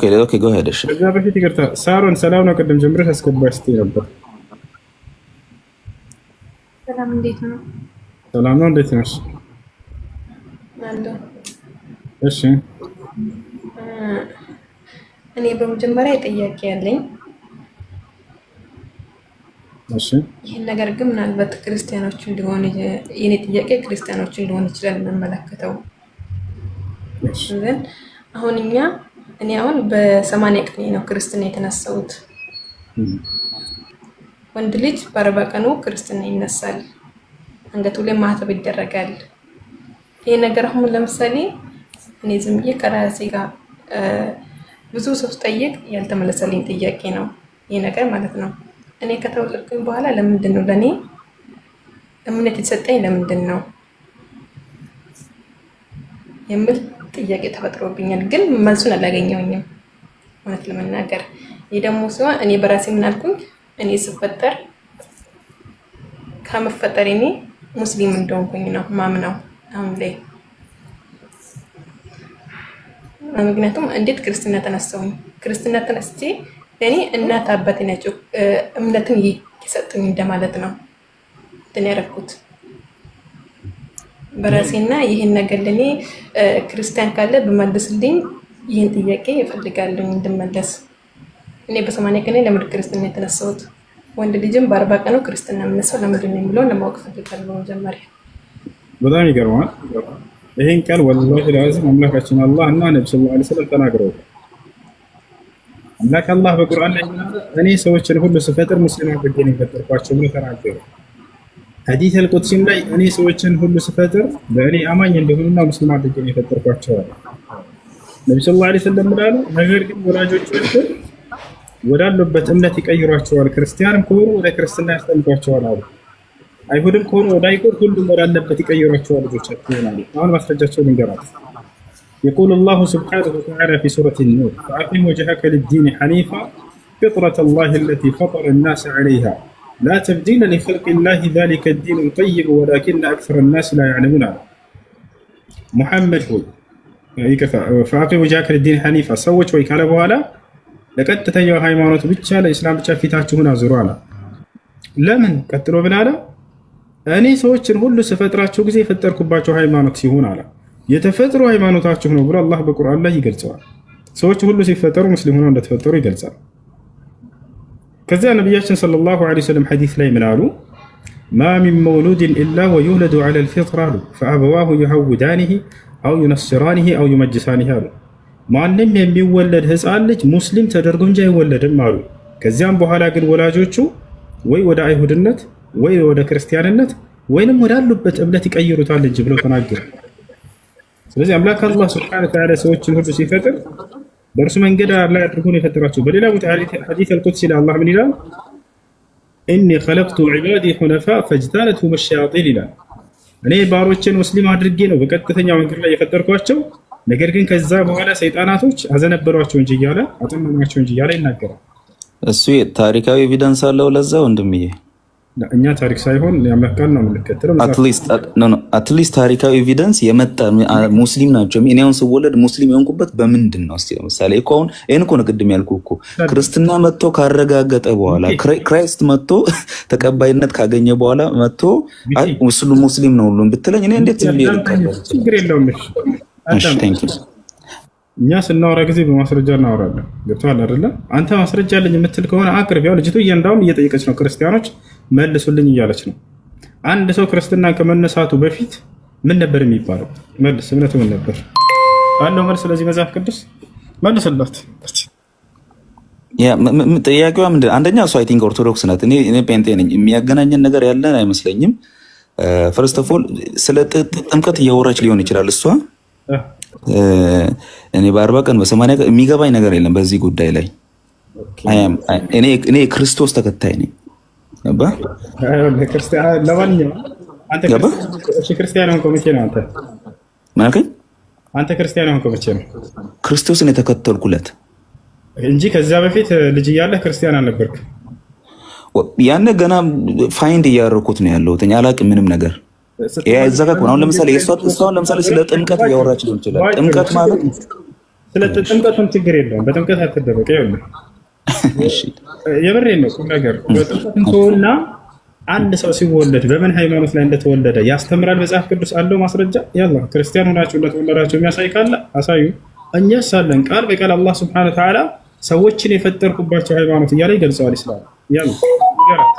اوكي جو هيد الشيء اذا بفيت يقرتا سارون سلام ነው ቀደም ጀምረሽ አስገባስቲ ነበር ሰላም እንዴት ነው ሰላም ነው እንዴት ነሽ አሎ እሺ እኔ በመጀመሪያ ጥያቄ ያለኝ እሺ ይሄን ነገር ግን ምናልባት ክርስቲያኖች እንዲሆን የኔ ጥያቄ ክርስቲያኖች እንዲሆን ይችላል መመለከተው እሺ አሁን እኔ አሁን በ80 ቀን ነው ክርስትና የተነሳሁት ወንድ ልጅ በ40 ቀኑ ክርስትና ይነሳል አንገቱ ላይ ማህተብ ይደረጋል ይሄ ነገር አሁን ለምሳሌ እኔ ዝም ብዬ ከራሴ ጋር ብዙ ሰው ጠይቅ ያልተመለሰልኝ ጥያቄ ነው ይሄ ነገር ማለት ነው እኔ ከተወለድኩኝ በኋላ ለምንድን ነው ለኔ እምነት የተሰጠኝ ለምንድን ነው የምል ጥያቄ ተፈጥሮብኛል ግን መልሱን አላገኘሁኝም ማለት ለመናገር ይደሞ ሰው እኔ በራሴ ምን አልኩኝ እኔ ስፈጠር ከመፈጠሬ እኔ ሙስሊም እንደሆንኩኝ ነው ማምነው አሁን ላይ ምክንያቱም እንዴት ክርስትና ተነሳሁኝ ክርስትና ተነስቼ እኔ እናት አባቴ ናቸው እምነትን ይሰጡኝ እንደማለት ነው ተነረኩት በራሴና ይሄን ነገር ለኔ ክርስቲያን ካለ በመልስልኝ ይሄን ጥያቄ ይፈልጋለሁ እንድመለስ እኔ በ80 ቀን ለምን ክርስትና የተነሳሁት ወንድ ልጅም በ40 ቀኑ ክርስትና ምንሰው ለምንድን ነው የሚለው ለማወቅ ፈልጋለሁ መጀመሪያ በጣም ይገርማል ይሄን ቃል ወላሂ ለازم አምላካችን አላህ እና ነብዩ ሰለላሁ ዐለይሂ ወሰለም ተናግረው አምላክ አላህ በቁርአን ላይ እኔ ሰዎችን ሁሉ ስፈጥር ሙስሊም አድርጌ ነው የፈጠርኳቸው ብሎ ተናገረ ሐዲስ አልቁድሲም ላይ እኔ ሰዎችን ሁሉ ስፈጥር በእኔ አማኝ እንደሆኑና ሙስሊም አድርጌ ነው የፈጠርኳቸው ነብዩ ሰለላሁ ዐለይሂ ወሰለም ብለዋል ነገር ግን ወላጆቻቸው ወዳሉበት እምነት ይቀይሯቸዋል ክርስቲያንም ከሆኑ ወደ ክርስትና ያስጠምቋቸዋል አሉ አይሁድም ከሆኑ ወደ አይሁድ ሁሉም ወዳለበት ይቀይሯቸዋል ልጆቻቸው ይሆናሉ አሁን ማስረጃቸው ልንገራችሁ يقول الله سبحانه وتعالى في سورة النور فأقم وجهك للدين حنيفا فطرة الله التي فطر الناس عليها لا تبديل لخلق الله ذلك الدين الطيب ولكن أكثر الناس لا يعلمون محمد هو فأقم وجهك للدين حنيفا سوت ويكاله بوالا لقد تتنيو هايمانوت بيتشا الإسلام بيتشا فيتاችሁ هنا زروالا ለምን ቀጥሎ ብላለ እኔ ሰዎችን ሁሉ ስፈጥራቸው ጊዜ ፈጠርኩባቸው ሃይማኖት ሲሆን አለ የተፈጥሮ ሃይማኖታችሁ ነው ብሎ አላህ በቁርአን ላይ ይገልጻል ሰዎች ሁሉ ሲፈጠሩ ሙስሊም ሆነው እንደተፈጠሩ ይገልጻል ከዛ ነብያችን ሰለላሁ ዐለይሂ ወሰለም ሐዲስ ላይ ምን አሉ ما من مولود الا ويولد على الفطره فابواه يهودانه او ينصرانه او يمجسانه አሉ ማንንም የሚወለድ ህፃን ልጅ ሙስሊም ተደርጎ እንጂ አይወለድም አሉ ከዚያም በኋላ ግን ወላጆቹ ወይ ወደ አይሁድነት ወይ ወደ ክርስቲያንነት ወይንም ወዳሉበት እምነት ይቀይሩታል እንጂ ብለው ተናገሩ ስለዚህ አምላክ አላህ Subhanahu Wa Ta'ala ሰዎችን ሁሉ ሲፈጥር በእርሱ መንገድ ላይ አድርጎ ነው የፈጠራቸው በሌላ ቦታ ሐዲስ አልቁድሲ ላይ አላህ ምን ይላል إني خلقت عبادي حنفاء فاجتالتهم الشياطين ይላል እኔ ባሮችን ሙስሊም አድርጌ ነው በቀጥተኛው መንገድ ላይ የፈጠርኳቸው ነገር ግን ከዛ በኋላ ሰይጣናቶች አዘነበሯቸው እንጂ ይያለ አጠመማቸው እንጂ ይያለ ይናገራል እሱ ታሪካዊ ኤቪደንስ አለው ለዛ ወንድምዬ እኛ ታሪክ ሳይሆን ያመጣን ነው የምንከተለው አትሊስት ታሪካዊ ኤቪደንስ የመጣ ሙስሊም ናቸው እኔውን ስወለድ ሙስሊም የሆንኩበት በምንድን ነው እስቲ ለምሳሌ እኮን እኮ ነው ቅድም ያልኩ እኮ ክርስትና መጥቶ ካረጋገጠ በኋላ ክራይስት መጥቶ ተቀባይነት ካገኘ በኋላ መጥቶ ሙስሊም ነው ሁሉም ብትለኝ እኔ እንዴት ችግር የለውም እሺ ቴንክ ዩ እኛ ስናወራ ጊዜ በማስረጃ እናወራለን ገብቷል አይደለ አንተ ማስረጃ አለኝ የምትል ከሆነ አቅርብ ያው ልጅቱ እያንዳውም እየጠየቀች ነው ክርስቲያኖች መልሱልኝ እያለች ነው አንድ ሰው ክርስትና ከመነሳቱ በፊት ምን ነበር የሚባለው መልስ እምነቱ ምን ነበር አለው መልስ ስለዚህ መጽሐፍ ቅዱስ መልስላት ያ ጥያቄው ምንድነው አንደኛ እሱ አይ ቲንክ ኦርቶዶክስ ናት እኔ ጴንጤ ነኝ የሚያገናኘን ነገር ያለን አይመስለኝም ፈርስት ኦፍ ኦል ስለ ጥምቀት እያወራች ሊሆን ይችላል እሷ እኔ በ40 ቀን በ80 ቀን የሚገባኝ ነገር የለም በዚህ ጉዳይ ላይ እኔ ክርስቶስ ተከታይ ነኝ ገባ ክርስቲያን ለማንኛውም አንተ ክርስቲያን ሆንክ መቼ ነው አንተ ማለት አንተ ክርስቲያን ሆንክ መቼ ነው ክርስቶስን የተከተልኩለት እንጂ ከዛ በፊት ልጅ እያለህ ክርስቲያን አልነበርክ ያነ ገና ፋይንድ እያደረኩት ነው ያለው ተኛ አላቅም ምንም ነገር ያ ዘጋኩ አሁን ለምሳሌ የሷን ለምሳሌ ስለ ጥምቀት ያወራች ነው ይችላል ጥምቀት ማለት ስለ ጥምቀቱም ችግር የለውም። በጥምቀት አትደበቀ ይኸውልህ እሺ የምሬን ነው ቁም ነገር። በጥምቀትም ተወውና አንድ ሰው ሲወለድ በምን ሃይማኖት ላይ እንደተወለደ ያስተምራል መጽሐፍ ቅዱስ አለው ማስረጃ? ያላ ክርስቲያን ሆናችሁ እንደተወለዳችሁ የሚያሳይ ካለ አሳዩ። እኛስ አለን ቃል በቃል አላህ Subhanahu Wa Ta'ala ሰዎችን የፈጠርኩባቸው ሃይማኖት እያለ ይገልጸዋል ኢስላም።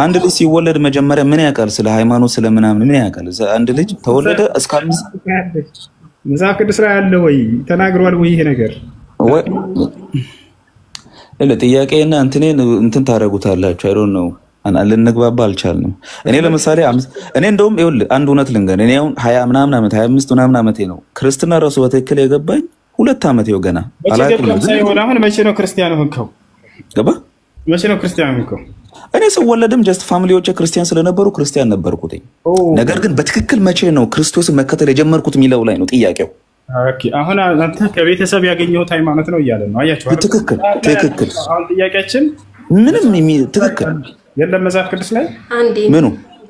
አንድ ልጅ ሲወለድ መጀመሪያ ምን ያውቃል? ስለ ሃይማኖት ስለምናምን ምን ያውቃል? አንድ ልጅ ተወለደ እስከ መጽሐፍ ቅዱስ ላይ አለ ወይ ተናግሯል ወይ? ይሄ ነገር ጥያቄና እንትን ታደርጉታላችሁ። አይ ዶንት ኖ ልንግባባ አልቻልንም። እኔ ለምሳሌ እኔ እንደውም ይኸውልህ አንድ እውነት ልንገር። እኔ አሁን 20 ምናምን ዓመት 25 ምናምን ዓመቴ ነው ክርስትና ራሱ በትክክል የገባኝ 2 ዓመት ይኸው ገና አላውቅም። አሁን መቼ ነው ክርስቲያን ሆንከው? ገባ መቼ ነው ክርስቲያን ሆንከው? እኔ ስወለድም ጀስት ፋሚሊዎቼ ክርስቲያን ስለነበሩ ክርስቲያን ነበርኩት። ነገር ግን በትክክል መቼ ነው ክርስቶስን መከተል የጀመርኩት የሚለው ላይ ነው ጥያቄው። ኦኬ አሁን አንተ ከቤተሰብ ያገኘሁት ሃይማኖት ነው እያለ ነው። አያችሁ ትክክል። አሁን ጥያቄያችን ምንም ትክክል የለም መጽሐፍ ቅዱስ ላይ ምኑ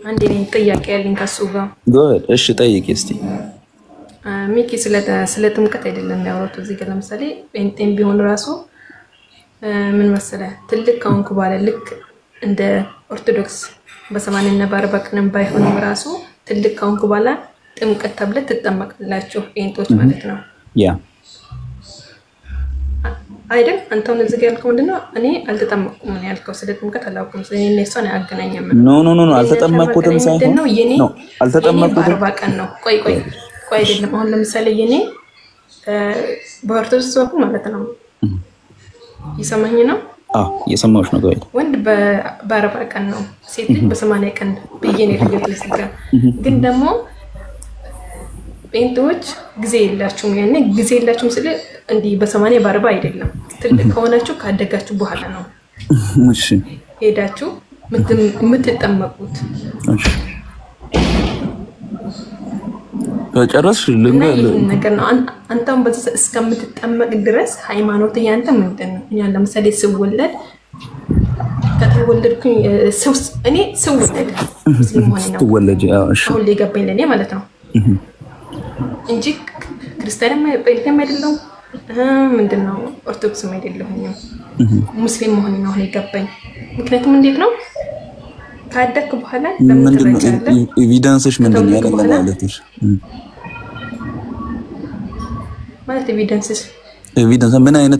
አንዴ ነው ጥያቄ ያለኝ ከሱ ጋር ጉድ። እሺ ጠይቂ እስቲ። ሚኪ ስለ ጥምቀት አይደለም ያወራሁት እዚህ ጋር። ለምሳሌ ጴንጤም ቢሆን ራሱ ምን መሰለህ ትልቅ ከሆንኩ በኋላ ልክ እንደ ኦርቶዶክስ በ80 እና በ40 ቀን ባይሆንም ራሱ ትልቅ ከሆንኩ በኋላ ጥምቀት ተብለ ትጠመቃላችሁ ጴንጦች ማለት ነው። ያ አይደል? አንተው እዚህ ጋር ያልከው ምንድነው? እኔ አልተጠመቅኩም ነው ያልከው። ስለ ጥምቀት አላውቅም። ስለዚህ እነሱን አያገናኝም። ኖ አልተጠመቅኩትም ሳይሆን ነው አልተጠመቅኩትም። 40 ቀን ነው። ቆይ አይደለም። አሁን ለምሳሌ የኔ በኦርቶዶክስ በኩል ማለት ነው ይሰማኝ ነው? አዎ እየሰማሁሽ ነው። ቆይ ወንድ በ40 ቀን ነው፣ ሴት በ80 ቀን ብዬ ነው ያለው እዚህ ጋር። ግን ደግሞ ጴንጤዎች ጊዜ የላችሁም። ያኔ ጊዜ የላችሁም ስለ እንዲህ በ80 በ40 አይደለም። ትልቅ ከሆናችሁ ካደጋችሁ በኋላ ነው እሺ ሄዳችሁ የምትጠመቁት። እሺ በጨረስሽ ነገር ነው። አንተም በዚህ እስከምትጠመቅ ድረስ ሃይማኖት ያንተ ምንድን ነው? እኛ ለምሳሌ ስወለድ ከተወለድኩኝ እኔ ስወለድ ሙስሊም ሆኜ ነው ትወለጂ። እሺ አሁን ሊገባኝ ለኔ ማለት ነው እንጂ ክርስቲያንም ጴንጤም አይደለሁም ምንድነው ኦርቶዶክስም አይደለሁም ሙስሊም መሆኔ ነው የገባኝ። ምክንያቱም እንዴት ነው ካደክ በኋላ ምንድነው ኤቪደንስሽ ምንድነው ያለው ማለትሽ? ማለት ኤቪደንስ ምን አይነት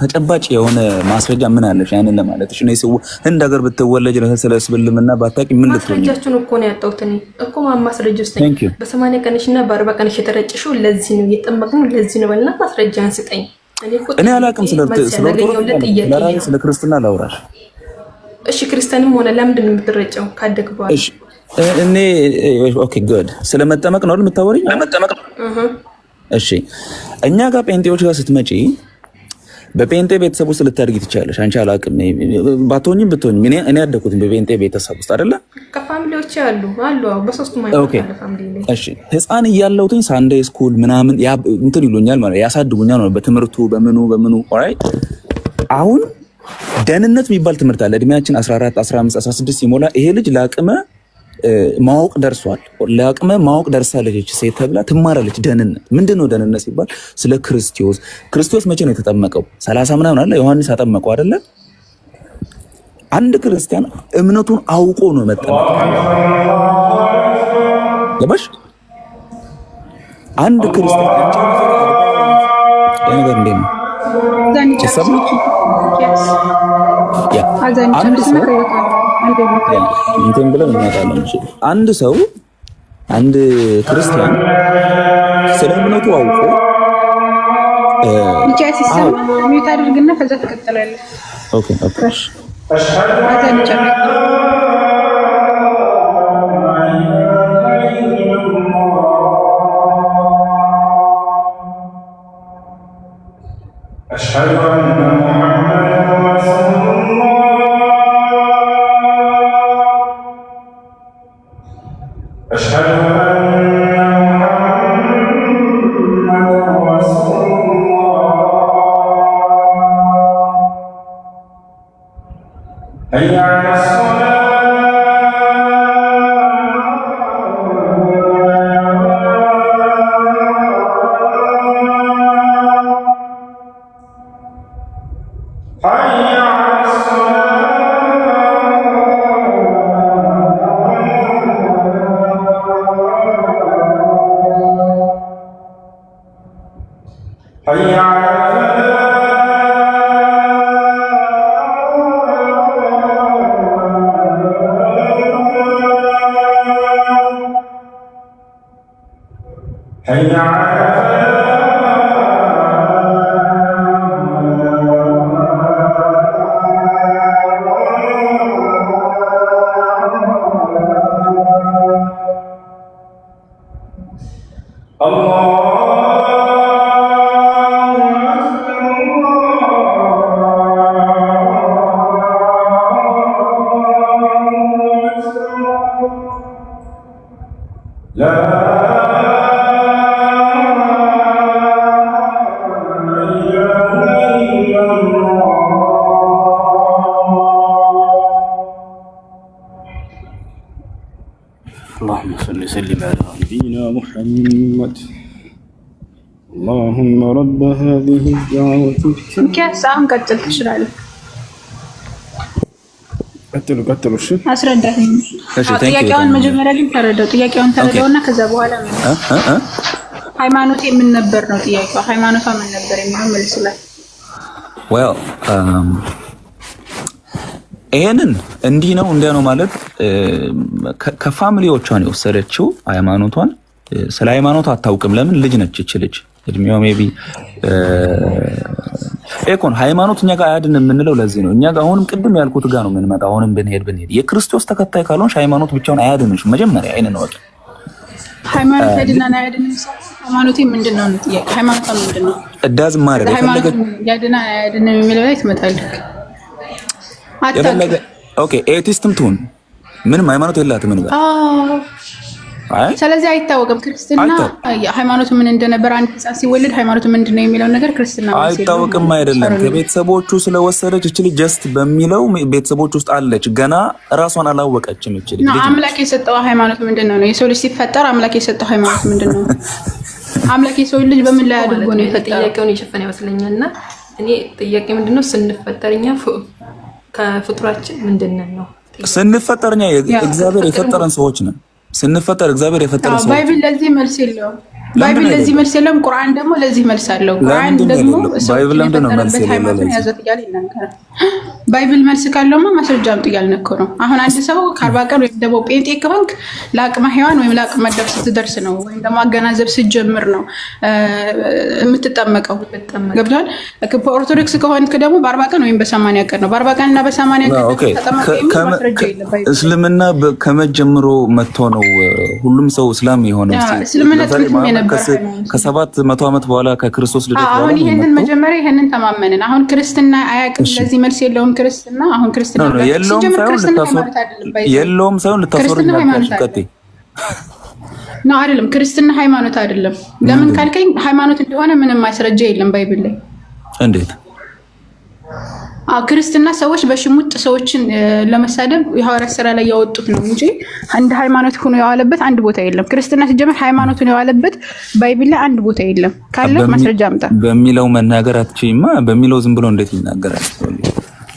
ተጨባጭ የሆነ ማስረጃ ምን አለሽ? ያንን ለማለትሽ ነው ሰው እንደ ሀገር ብትወለጅ ለሰለ እስልምና ባታቂ ምን ልትሆኚ? ማስረጃችሁን እኮ ነው ያጣሁት እኔ እኮ ማስረጃ ውስጥ በ80 ቀንሽና በ40 ቀንሽ የተረጨሽው ለዚህ ነው እየተጠመቅነው ለዚህ ነው በልና ማስረጃ አንስጠኝ። እኔ አላውቅም ስለ ክርስትና ላውራሽ። እሺ ክርስቲያንም ሆነ ለምንድን ነው የምትረጨው ካደግ በኋላ? እሺ እኔ ኦኬ ጉድ ስለመጠመቅ ነው የምታወሪኝ? ለመጠመቅ እሺ እኛ ጋር ጴንጤዎች ጋር ስትመጪ በጴንጤ ቤተሰብ ውስጥ ልታድጊ ትችያለሽ። አንቺ አላውቅም ባትሆኚም ብትሆኚም እኔ ያደኩት በጴንጤ ቤተሰብ ውስጥ አይደለ? ከፋሚሊዎች አሉ በሶስቱም አይነት ፋሚሊ። እሺ ህፃን እያለሁኝ ሳንዴ ስኩል ምናምን እንትን ይሉኛል ማለት ያሳድጉኛል ነው በትምህርቱ በምኑ ኦልራይት። አሁን ደህንነት የሚባል ትምህርት አለ። እድሜያችን 14 15 16 ሲሞላ ይሄ ልጅ ለአቅመ ማወቅ ደርሷል። ለአቅመ ማወቅ ደርሳለች ሴት ተብላ ትማራለች። ደህንነት ምንድነው? ደህንነት ሲባል ስለ ክርስቶስ መቼ ነው የተጠመቀው? 30 ምናምን አለ ዮሐንስ አጠመቀው አይደለ? አንድ ክርስቲያን እምነቱን አውቆ ነው መጠመቅ። ገባሽ? አንድ ክርስቲያን ነገር እንዴት ነው አንድ ሰው አንድ ክርስቲያን ስለ እምነቱ አውቆ ሚዩት አድርግና ከዛ ተከተላለህ። ኦኬ أشهد أن محمدا رسول الله أشهد أن محمدا رسول الله حي على الصلاة حي على الصلاة حي على حي على اللهم صل وسلم على نبينا محمد اللهم رب هذه الدعوة ሚኪያስ አሁን ቀጥል ትችላለህ። ቀጥሉ እሺ አስረዳኝ። ጥያቄውን መጀመሪያ ግን ተረዳው። ጥያቄውን ተረዳውና ከዛ በኋላ ሃይማኖት ምን ነበር ነው ጥያቄው። ሃይማኖቷ ምን ነበር የሚለው መልስላት። ይሄንን እንዲህ ነው እንዲያ ነው ማለት ከፋሚሊዎቿን የወሰደችው ሃይማኖቷን። ስለ ሃይማኖት አታውቅም። ለምን ልጅ ነች እቺ ልጅ እድሜው ሜቢ ኤኮን ሃይማኖት እኛ ጋር አያድን የምንለው ለዚህ ነው። እኛ ጋር አሁንም ቅድም ያልኩት ጋር ነው የምንመጣው። አሁንም ብንሄድ የክርስቶስ ተከታይ ካልሆንሽ ሃይማኖት ብቻውን አያድንሽ። መጀመሪያ አይነ ነው ወጥ ሃይማኖት ያድናና አያድንም። ሃይማኖቴ ምንድነው ነው ጥያቄ። ሃይማኖቷ ምንድነው? እዳዝ ማረግ ሃይማኖት ያድና አያድንም የሚለው ላይ ትመጣለህ። ኦኬ ኤቲስትም ትሁን ምንም ሃይማኖት የላትም ምን ጋር ስለዚህ አይታወቅም። ክርስትና ሃይማኖቱ ምን እንደነበር አንድ ህፃን ሲወለድ ሃይማኖቱ ምንድነው የሚለው ነገር ክርስትና ማለት ነው። አይታወቅም አይደለም። ከቤተሰቦቹ ስለወሰደች እቺ ልጅ ጀስት በሚለው ቤተሰቦቹ ውስጥ አለች። ገና ራሷን አላወቀችም እቺ ልጅ። አምላክ የሰጠው ሃይማኖት ምንድነው ነው? የሰው ልጅ ሲፈጠር አምላክ የሰጠው ሃይማኖት ምንድነው? አምላክ የሰው ልጅ በምን ላይ አድርጎ ነው የፈጠረው? ጥያቄውን ይሸፈን ይመስለኛልና እኔ ጥያቄ ምንድነው ስንፈጠርኛ ከፍጥሯችን ምንድነው ነው? ስንፈጠርኛ እግዚአብሔር የፈጠረን ሰዎች ነን። ስንፈጠር እግዚአብሔር የፈጠረን ሰዎች። ባይብል ለዚህ መልስ የለውም። ባይብል ለዚህ መልስ የለውም። ቁርአን ደግሞ ለዚህ መልስ አለው። ቁርአን ደግሞ ባይብል ለምንድን ነው መልስ የሌለው? ባይብል መልስ ካለውማ ማስረጃ አምጥ እያልነኮ ነው። አሁን አንድ ሰው ከ40 ቀን ወይም ደግሞ ጴንጤ ከሆንክ ለአቅመ ሔዋን ወይም ለአቅመ አዳም ስትደርስ ነው ወይም ደግሞ አገናዘብ ስትጀምር ነው የምትጠመቀው። ገብቷል? በኦርቶዶክስ ከሆንክ ደግሞ በ40 ቀን ወይም በ80 ቀን ነው። በ40 ቀን እና በ80 ቀን ተጠመቀው ማስረጃ የለም። እስልምና ከመጀመሩ መጥቶ ነው ሁሉም ሰው እስላም የሆነው። እስልምና ከ700 ዓመት በኋላ ከክርስቶስ ልደት በኋላ አሁን ይሄንን መጀመሪያ ይሄንን ተማመንን። አሁን ክርስትና አያውቅም ለዚህ መልስ የለውም። ክርስትና አሁን ክርስትና የለውም ሳይሆን ልታስወርድ ቀጥይ ነው አይደለም። ክርስትና ሃይማኖት አይደለም። ለምን ካልከኝ ሃይማኖት እንደሆነ ምንም ማስረጃ የለም ባይብል ላይ። እንዴት ክርስትና ሰዎች በሽሙጥ ሰዎችን ለመሳደብ የሐዋርያት ሥራ ላይ ያወጡት ነው እንጂ አንድ ሃይማኖት ሆኖ ያዋለበት አንድ ቦታ የለም። ክርስትና ሲጀመር ሃይማኖቱን ያዋለበት ባይብል ላይ አንድ ቦታ የለም። ካለ ማስረጃ አምጣ። በሚለው መናገር አትችይማ። በሚለው ዝም ብሎ እንዴት ይናገራል?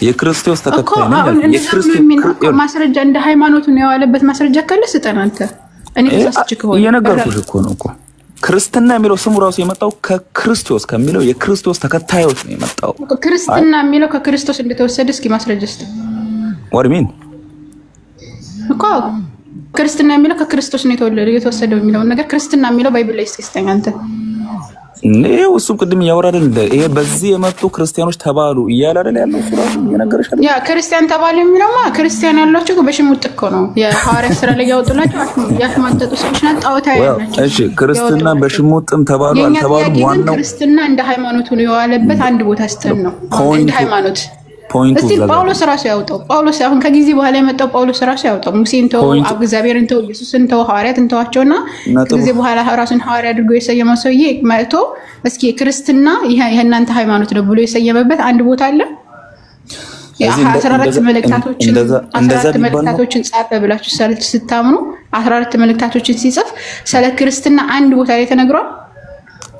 የክርስቶስ ተከታይ ነው። የክርስቶስ ማስረጃ እንደ ሃይማኖቱን ያዋለበት ማስረጃ ካለ ስጠን አንተ። እኔ ተሳስቼ ከሆነ እየነገርኩሽ እኮ ነው እኮ ክርስትና የሚለው ስሙ ራሱ የመጣው ከክርስቶስ ከሚለው የክርስቶስ ተከታዮች ነው የመጣው። ክርስትና የሚለው ከክርስቶስ እንደተወሰደ እስኪ ማስረጃ እስቲ። what mean እኮ ክርስትና የሚለው ከክርስቶስ ነው የተወሰደው የሚለው ነገር ክርስትና የሚለው ባይብል ላይ እስኪ አንተ ነው እሱ ቅድም ያወራደል ይሄ በዚህ የመጡ ክርስቲያኖች ተባሉ እያለ አይደል ያለው ሱራው እየነገረሽ አይደል? ያ ክርስቲያን ተባሉ የሚለውማ ክርስቲያን ያላችሁ በሽሙጥ እኮ ነው። የሐዋርያት ሥራ ላይ ያወጡላችሁ ያስማጠጡ ሰዎች ናቸው። ጣዖታዊ ናቸው። እሺ ክርስትና በሽሙጥም ተባሉ አልተባሉ ዋናው ክርስትና እንደ ሃይማኖቱ ነው የዋለበት አንድ ቦታ ስተን ነው እንደ ሃይማኖት ፖይንቱ እስቲ ጳውሎስ ራሱ ያወጣው ጳውሎስ አሁን ከጊዜ በኋላ የመጣው ጳውሎስ ራሱ ያወጣው ሙሴን ተው እግዚአብሔርን ተው ኢየሱስን ተው ሐዋርያትን ተዋቸውና ከጊዜ በኋላ ራሱን ሐዋርያ አድርጎ የሰየመው ሰውዬ መጥቶ እስኪ ክርስትና የእናንተ ሃይማኖት ነው ብሎ የሰየመበት አንድ ቦታ አለ። የ14 መልእክታቶችን ጻፈ ብላችሁ ስታምኑ 14 መልእክታቶችን ሲጽፍ ስለ ክርስትና አንድ ቦታ ላይ ተነግሯል።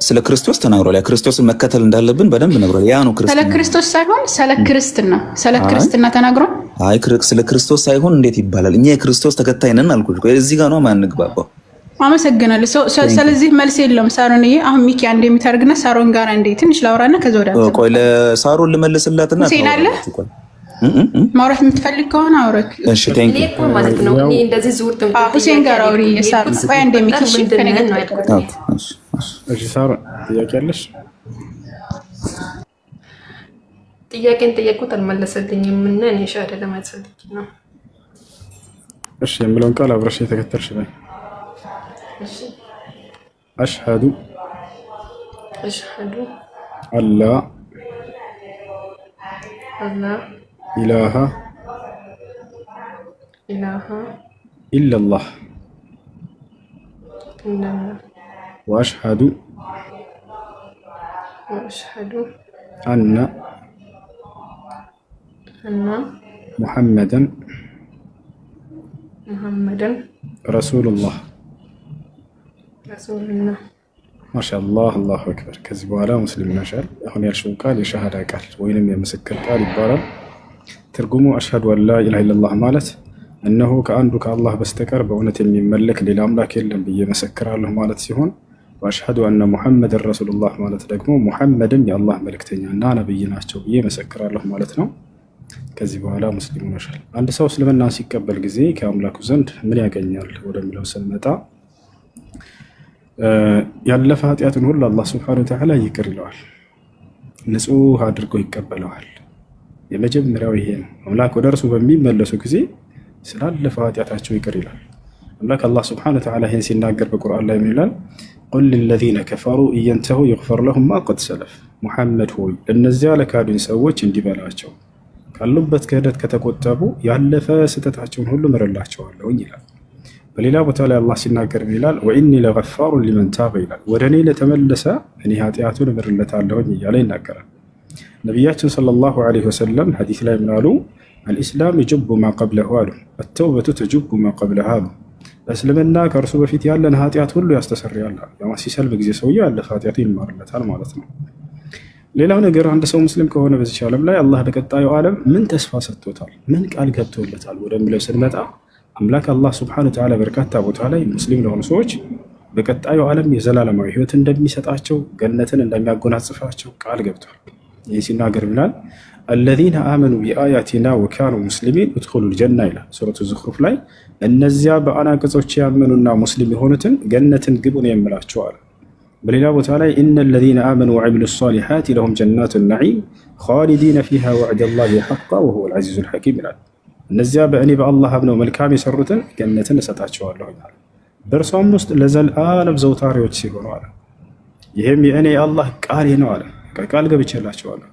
ስለ ክርስቶስ ተናግሯል። ያ ክርስቶስን መከተል እንዳለብን በደንብ ነግሯል። ያ ነው ክርስቶስ። ስለ ክርስቶስ ሳይሆን ስለ ክርስትና ተናግሯል። አይ ስለ ክርስቶስ ሳይሆን እንዴት ይባላል? እኛ የክርስቶስ ተከታይ ነን አልኩሽ። እዚህ ጋር ነው ማንግባባው። አመሰግናለሁ። ስለዚህ መልስ የለም። ሳሮንዬ አሁን ሚኪ አንዴ የሚታርግና ሳሮን ጋር አንዴ ትንሽ ላውራና ከዛ ወደ አንተ ቆይ ለሳሮን ልመልስላትና ማውራት የምትፈልግ ከሆነ አውራክ። እሺ ቴንክ ዩ ማለት ነው። እኔ እንደዚህ ዙርት ሁሴን ጋር አውሪ። ሳሮን ቆይ አንዴ ሚኪ ከኔ ጋር ነው። እሺ ሳሮን ጥያቄ አለሽ? ጥያቄን ጠየቁት አልመለሰልኝም እና እኔ ሻደ ለማይፈልግ ነው። እሺ የምለውን ቃል አብረሽ የተከተልሽ ነው። أشهد ألا إله إلا الله وأشهد أن محمدا رسول الله ما شاء الله الله أكبر. كذب على مسلم نشر هون يرشون قال يشهد قال وينم يمسكر قال يبارل ترجموا أشهد أن لا إله إلا الله مالت أنه كأنك الله بستكر بونة من ملك للأملاك إلا بيمسكر له مالت سيهون. وأشهد أن محمد رسول الله مالت ترجموا محمد يا الله ملك تاني أنا نبينا أشتو بيمسكر له مالتنا. كذب على مسلم نشر عند سوس لمن الناس يقبل جزي كأملاك زند من يجنيال ودم لو سلمتا ያለፈ ኃጢአትን ሁሉ አላህ Subhanahu Wa Ta'ala ይቅር ይለዋል። ንጹህ አድርጎ ይቀበለዋል። የመጀመሪያው ይሄ ነው። አምላክ ወደ እርሱ በሚመለሱ ጊዜ ስላለፈ ኃጢአታቸው ይቅር ይላል። አምላክ አላህ Subhanahu Wa Ta'ala ይሄን ሲናገር በቁርአን ላይ ምን ይላል? قل للذين كفروا إن ينتهوا يغفر لهم ما قد سلف ሙሐመድ ሆይ እነዚያ ለካዱኝ ሰዎች እንዲበላቸው ካሉበት ክህደት ከተቆጠቡ ያለፈ ስህተታቸውን ሁሉ ምረላቸዋለሁ ይላል። በሌላ ቦታ ላይ አላህ ሲናገር ይላል ወኢኒ ለገፋሩ ሊመን ታበ ይላል። ወደኔ ለተመለሰ እኔ ኃጢአቱን ምርለታለሁ እያለ ይናገራል። ነብያችን ሰለላሁ ዐለይሂ ወሰለም ሐዲስ ላይ ምን አሉ? الاسلام يجب ما قبله አሉ التوبه تجب ما قبلها እስልምና ከእርሱ በፊት ያለን ኃጢአት ሁሉ ያስተሰርያል። ያው ሲሰልም ጊዜ ሰውየው ያለፈ ኃጢአቱ ይማርለታል ማለት ነው። ሌላው ነገር አንድ ሰው ሙስሊም ከሆነ በዚህ ዓለም ላይ አላህ ለቀጣዩ ዓለም ምን ተስፋ ሰጥቶታል? ምን ቃል ገብቶለታል? ወደሚለው ስንመጣ አምላክ አላህ Subhanahu Wa Ta'ala በርካታ ቦታ ላይ ሙስሊም ለሆኑ ሰዎች በቀጣዩ ዓለም የዘላለማዊ ህይወት እንደሚሰጣቸው ገነትን እንደሚያጎናጽፋቸው ቃል ገብቷል። ይህ ሲናገር ይላል الذين آمنوا بآياتنا وكانوا مسلمين ادخلوا الجنة إلى سورة الزخرف ላይ እነዚያ በአናቅጾች ያመኑና ሙስሊም የሆኑትን ገነትን ግቡን የሚላቸዋል። በሌላ ቦታ ላይ إن الذين آمنوا وعملوا الصالحات لهم جنات النعيم خالدين فيها وعد الله حقا وهو العزيز الحكيم ይላል። እነዚያ በእኔ በአላህ አምነው መልካም የሰሩትን ገነትን እሰጣቸዋለሁ ይላል። በእርሷም ውስጥ ለዘላለም ዘውታሪዎች ሲሆኑ አለ። ይሄም የእኔ አላህ ቃል ነው አለ። ቃል ገብቼላቸዋለሁ።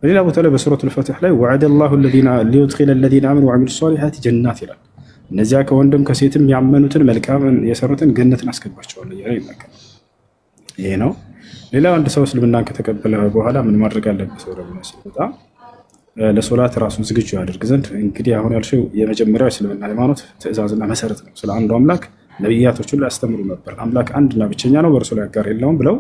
በሌላ ቦታ ላይ በሱረቱል ፈትህ ላይ وعد الله الذين ليدخل الذين آمنوا وعملوا الصالحات جنات ይላል። እነዚያ ከወንድም ከሴትም ያመኑትን መልካም የሰሩትን ገነትን አስገባቸዋለሁ ይላል ይናገራል። ይሄ ነው። ሌላው አንድ ሰው እስልምናን ከተቀበለ በኋላ ምን ማድረግ አለበት? ወደ መስጊድ ለሶላት ራሱን ዝግጁ ያደርግ ዘንድ እንግዲህ አሁን ያልሽው የመጀመሪያው እስልምና ሃይማኖት ትእዛዝና መሰረት ነው። ስለ አንዱ አምላክ ነብያቶች ሁሉ ያስተምሩ ነበር። አምላክ አንድና ብቸኛ ነው፣ በእርሱ ላይ አጋር የለውም ብለው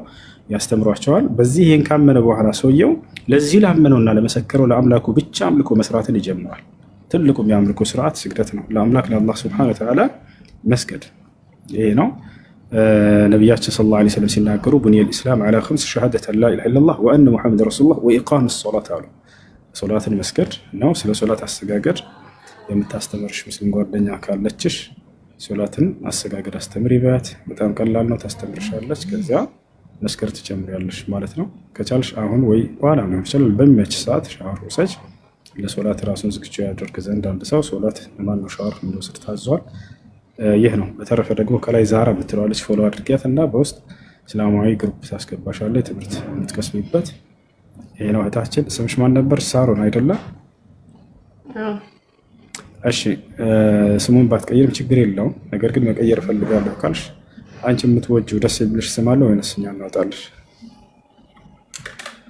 ያስተምሯቸዋል። በዚህ ይሄን ካመነ በኋላ ሰውየው ለዚህ ላመነውና ለመሰከረው ለአምላኩ ብቻ አምልኮ መስራትን ይጀምራል። ትልቁ የአምልኮ ስርዓት ስግደት ነው። ለአምላክ ለአላህ Subhanahu Wa Ta'ala መስገድ ይሄ ነው። ነብያችን ሰለላሁ ዐለይሂ ወሰለም ሲናገሩ ቡኒየል ኢስላም ዐላ ኸምስ ሸሃደተ ላ ኢላሀ ኢለላህ ወአነ ሙሐመድ ረሱሉላህ ወኢቃመስ ሶላት አሉ። ሶላትን መስገድ ነው። ስለ ሶላት አሰጋገድ የምታስተምርሽ ሙስሊም ጓደኛ ካለችሽ ሶላትን አሰጋገድ አስተምሪ ባት። በጣም ቀላል ነው፣ ታስተምርሻለች። ከዛ መስገድ ትጀምሪያለሽ ማለት ነው። ከቻልሽ አሁን ወይ ኋላ ነው ይችላል በሚመች ሰዓት ሻወር ወሰጅ ለሶላት ራሱን ዝግጁ ያደርግ ዘንድ አንድ ሰው ሶላት ማን ሻወር እንደወሰድ ታዟል። ይህ ነው። በተረፈ ደግሞ ከላይ ዛራ ብትለዋለች ፎሎ አድርጊያት እና በውስጥ እስላማዊ ግሩፕ ታስገባሻለች ትምህርት የምትቀስሚበት። ይሄ ነው። እህታችን ስምሽ ማን ነበር? ሳሮን አይደለ? እሺ ስሙን ባትቀይርም ችግር የለውም። ነገር ግን መቀየር ፈልጋለሁ ካልሽ አንቺ የምትወጂው ደስ የሚልሽ ስም አለ ወይስ እኛ እናወጣልሽ?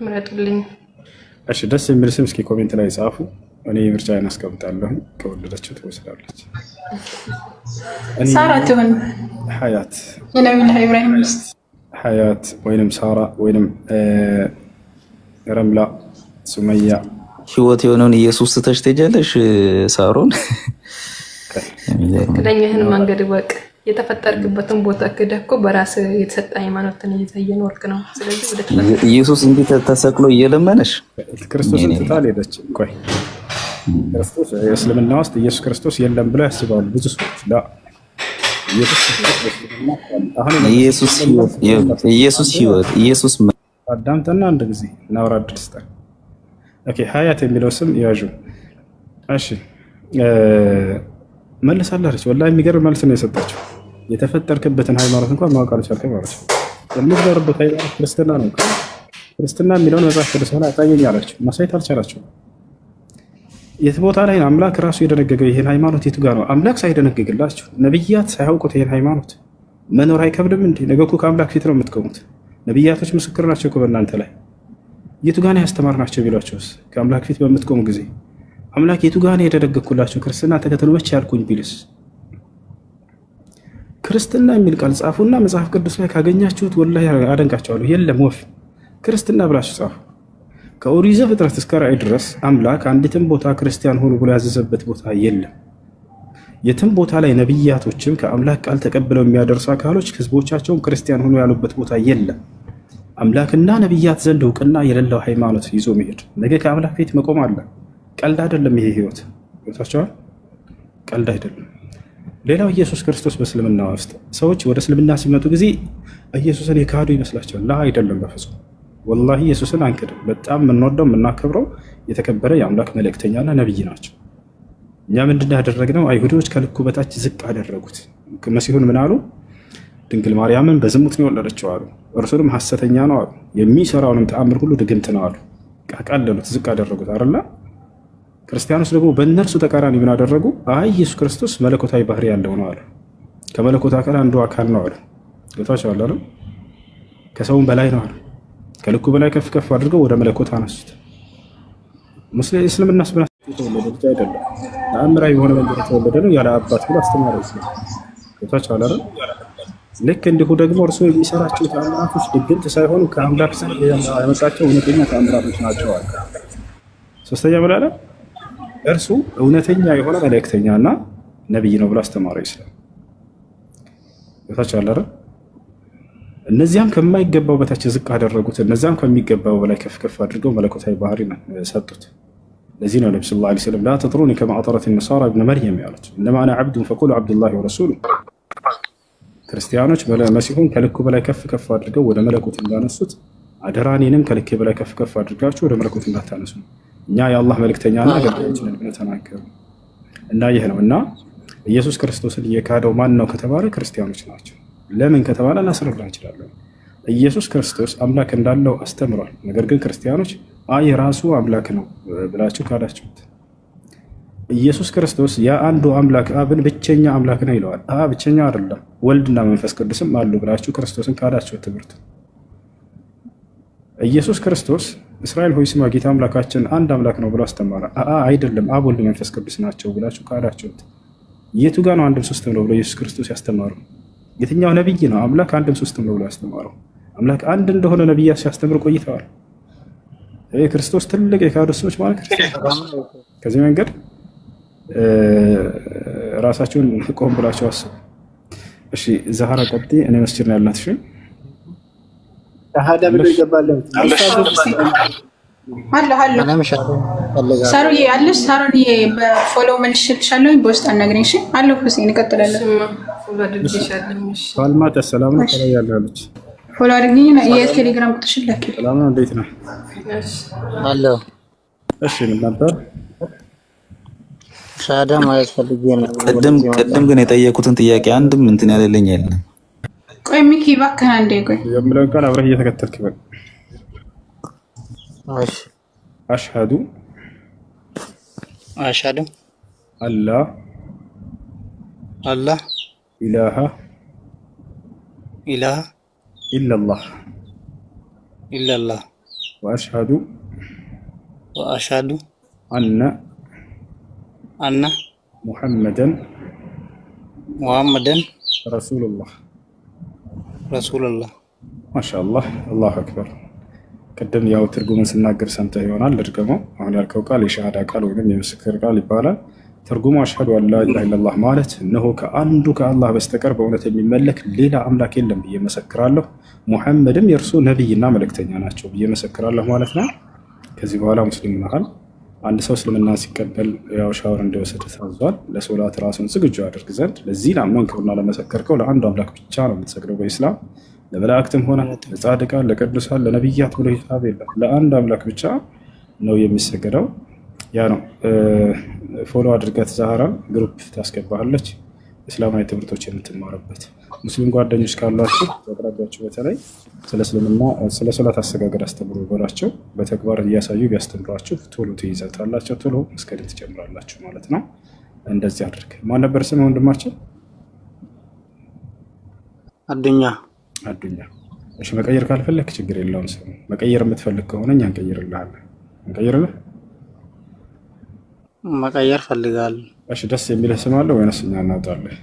ምረጡልኝ። እሺ ደስ የሚል ስም እስኪ ኮሜንት ላይ ጻፉ። እኔ ምርጫዬን አስቀምጣለሁ። ከወለደችው ትወስዳለች። ሳራ ትሁን። ሀያት የነብዩ ኢብራሂም ሚስት ሀያት ወይንም ሳራ ወይንም ረምላ ሱመያ ህይወት የሆነውን ኢየሱስ ስተሽ ትሄጃለሽ ሳሮን ትክክለኛህን መንገድ ወቅ የተፈጠርክበትን ቦታ ክደህ እኮ በራስ የተሰጠ ሃይማኖትን ይዘህ እየኖርክ ነው። ስለዚህ ወደ ተፈጠረ ኢየሱስ እንዴት ተሰቅሎ እየለመነሽ ክርስቶስን ትታል ሄደች። ቆይ ክርስቶስ እስልምና ውስጥ ኢየሱስ ክርስቶስ የለም ብለው ያስባሉ ብዙ ሰዎች። ኢየሱስ አዳምጠና አንድ ጊዜ እናውራድ ድስታ ኦኬ ሀያት የሚለው ስም ያዡ። እሺ መልሳለች። ወላሂ የሚገርም መልስ ነው የሰጣቸው። የተፈጠርክበትን ሃይማኖት እንኳን ማወቅ አልቻልክም ማለት ነው። የምትኖርበት ሃይማኖት ክርስትና ነው። ክርስትና የሚለውን መጽሐፍ ቅዱስ ላይ አሳየኝ አላቸው። ማሳየት አልቻላቸውም። የት ቦታ ላይ አምላክ ራሱ የደነገገው ይሄን ሃይማኖት የቱ ጋር ነው? አምላክ ሳይደነግግላችሁ ነብያት ሳያውቁት ይሄን ሃይማኖት መኖር አይከብድም እንዴ? ነገ እኮ ከአምላክ ፊት ነው የምትቆሙት። ነብያቶች ምስክር ናቸው እኮ በእናንተ ላይ። የቱ ጋር ነው ያስተማርናቸው ቢሏቸውስ? ከአምላክ ፊት በምትቆሙ ጊዜ አምላክ የቱ ጋር ነው የደነገግኩላችሁ ክርስትና ተከተሉ ብቻ ያልኩኝ ቢልስ? ክርስትና የሚል ቃል ጻፉና መጽሐፍ ቅዱስ ላይ ካገኛችሁት ወላሂ አደንቃቸዋለሁ። የለም ወፍ ክርስትና ብላችሁ ጻፉ። ከኦሪት ዘፍጥረት እስከ ራዕይ ድረስ አምላክ አንዲትም ቦታ ክርስቲያን ሆኑ ብሎ ያዘዘበት ቦታ የለም። የትም ቦታ ላይ ነብያቶችም ከአምላክ ቃል ተቀብለው የሚያደርሱ አካሎች ህዝቦቻቸውን ክርስቲያን ሆኑ ያሉበት ቦታ የለም። አምላክና ነብያት ዘንድ እውቅና የሌለው ሃይማኖት ይዞ መሄድ ነገ ከአምላክ ፊት መቆም አለ። ቀልድ አይደለም ይሄ ህይወት። ወጣቸው ቀልድ አይደለም። ሌላው ኢየሱስ ክርስቶስ በእስልምና ውስጥ ሰዎች ወደ እስልምና ሲመጡ ጊዜ ኢየሱስን የካዱ ይመስላቸዋል። ላ አይደለም በፍጹም ወላሂ ኢየሱስን አንክድም። በጣም የምንወደው የምናከብረው የተከበረ የአምላክ መልእክተኛና ነብይ ናቸው። እኛ ምንድነው ያደረግነው? አይሁዶች ከልኩ በታች ዝቅ አደረጉት። መሲሁን ምን አሉ? ድንግል ማርያምን በዝሙት ነው የወለደችው አሉ። እርሱንም ሐሰተኛ ነው አሉ። የሚሰራውንም ተአምር ሁሉ ድግምት ነው አሉ። ቃቃለሉት፣ ዝቅ አደረጉት አይደል? ክርስቲያኖች ደግሞ በእነርሱ ተቃራኒ ምን አደረጉ? አይ ኢየሱስ ክርስቶስ መለኮታዊ ባህሪ ያለው ነው አሉ። ከመለኮት አካል አንዱ አካል ነው አሉ። ጌታቸው አላለም? ከሰውም በላይ ነው አሉ። ከልኩ በላይ ከፍ ከፍ አድርገው ወደ መለኮት አነሱት። ሙስሊም እስልምና ስብና የተወለደ ብቻ አይደለም፣ ተአምራዊ የሆነ መንገድ የተወለደ ነው። ያለ አባት ብሎ አስተማረ እስላም። ጌታቸው አላለም? ልክ እንዲሁ ደግሞ እርሱ የሚሰራቸው ተአምራቶች ድግምት ሳይሆኑ ከአምላክ ዘንድ ያመጣቸው እውነተኛ ተአምራቶች ናቸው አለ። ሶስተኛ ምን አለ? እርሱ እውነተኛ የሆነ መልእክተኛና ነብይ ነው ብሎ አስተማረ እስላም። ጌታቸው አላለም? እነዚያም ከማይገባው በታች ዝቅ አደረጉት፣ እነዚያም ከሚገባው በላይ ከፍ ከፍ አድርገው መለኮታዊ ባህሪ ሰጡት። ለዚህ ነው ነብዩ ሰለላሁ ዐለይሂ ወሰለም ላ ተጥሩኒ ከማ አጠረት النصارى ابن مريم ያሉት። እነማ انا عبد فقولوا عبد الله ورسوله። ክርስቲያኖች መሲሁን ከልኩ በላይ ከፍ ከፍ አድርገው ወደ መለኮት እንዳነሱት አደራኔንም ከልክ በላይ ከፍ ከፍ አድርጋችሁ ወደ መለኮት እንዳታነሱ እኛ የአላህ መልእክተኛና አገልጋዮች ነን ብለው ተናገሩ። እና ይሄ ነውና ኢየሱስ ክርስቶስን የካደው ማን ነው ከተባለ ክርስቲያኖች ናቸው። ለምን ከተባለ እናስረዳ እንችላለን። ኢየሱስ ክርስቶስ አምላክ እንዳለው አስተምሯል። ነገር ግን ክርስቲያኖች አይ ራሱ አምላክ ነው ብላችሁ ካዳችሁት። ኢየሱስ ክርስቶስ የአንዱ አምላክ አብን ብቸኛ አምላክ ነው ይለዋል። ብቸኛ አይደለም ወልድና መንፈስ ቅዱስም አሉ ብላችሁ ክርስቶስን ካዳችሁት። ትምህርት ኢየሱስ ክርስቶስ እስራኤል ሆይ ስማ ጌታ አምላካችን አንድ አምላክ ነው ብሎ አስተማረ። አይደለም አብ ወልድ መንፈስ ቅዱስ ናቸው ብላችሁ ካዳችሁት። የቱ ጋር ነው አንድም ሶስትም ነው ብሎ ኢየሱስ ክርስቶስ ያስተማረው? የትኛው ነብይ ነው አምላክ አንድም ሶስትም ነው ብሎ ያስተማረው? አምላክ አንድ እንደሆነ ነብያት ሲያስተምሩ ቆይተዋል። ክርስቶስ ትልቅ የካዱ ሰዎች ማለት ክርስቲያን ከዚህ መንገድ ራሳቸውን ቆም ብላችሁ አስቡ። እሺ ዛህራ ቀጥይ። እኔ መስጂድ ነው ያላት። እሺ ሻሃዳ ብሎ ይገባል። ሳሩዬ አለሽ? ሳሩዬ በፎሎ መልሽልሻለሁ፣ በውስጥ አናግረኝ። እሺ አለሁ። ሁሴን እንቀጥላለን። ፋልማት ሰላም ነው ያለች ፎሎ አድርግኝ። የቴሌግራም ቁጥርሽ ላኪ። ሰላም ነው፣ እንዴት ነው? አለሁ። እሺ ምን ነበር ሻሃዳ ማለት ፈልጌ ነው። ቅድም ግን የጠየቁትን ጥያቄ አንድም እንትን ያለልኝ የለም። ቆይ ሚኪ እባክህ አንዴ ቆይ የምለውን ቃል አብረህ እየተከተልክ በል። እሺ አሽሀዱ አላ ኢላሃ ኢለላህ ወአሽሀዱ አነ ሙሐመደን ረሱሉላህ ማሻአላህ አላሁ አክበር። ቅድም ያው ትርጉሙን ስናገር ሰምተህ ይሆናል። ልድገመው። አሁን ያልከው ቃል የሸሃዳ ቃል ወይም የምስክር ቃል ይባላል። ትርጉሙ አሽሀዱ አን ላ ኢላሀ ኢለላህ ማለት እነሆ ከአንዱ ከአላህ በስተቀር በእውነት የሚመለክ ሌላ አምላክ የለም ብዬ መሰክራለሁ፣ ሙሐመድም የእርሱ ነቢይና መልእክተኛ ናቸው ብዬ መሰክራለሁ ማለት ነው። ከዚህ በኋላ ሙስሊም ሆነሃል። አንድ ሰው እስልምና ሲቀበል ያው ሻወር እንዲወስድ ታዟል። ለሶላት ራሱን ዝግጁ ያደርግ ዘንድ ለዚህ ላመንከውና ለመሰከርከው ለአንዱ አምላክ ብቻ ነው የምትሰግደው በኢስላም። ለመላእክትም ሆነ ለጻድቃን፣ ለቅዱሳን፣ ለነቢያት ብሎ ሂሳብ የለም። ለአንድ አምላክ ብቻ ነው የሚሰገደው። ያ ነው። ፎሎ አድርገት ዛህራን ግሩፕ ታስገባለች፣ እስላማዊ ትምህርቶች የምትማርበት። ሙስሊም ጓደኞች ካሏችሁ በአቅራቢያችሁ በተለይ ስለ እስልምና ስለ ሶላት አሰጋገድ አስተምሩ በሏቸው። በተግባር እያሳዩ ቢያስተምሯችሁ ቶሎ ትይዛታላችሁ፣ ቶሎ መስገድን ትጀምራላችሁ ማለት ነው። እንደዚህ አድርግ። ማን ነበር ስም ወንድማችን? አዱኛ። አዱኛ። እሺ መቀየር ካልፈለክ ችግር የለውም። ስም መቀየር የምትፈልግ ከሆነ እኛ እንቀይርልሃለን። እንቀይርልህ? መቀየር ፈልጋለሁ። እሺ ደስ የሚልህ ስም አለ ወይንስ እኛ እናውጣለን?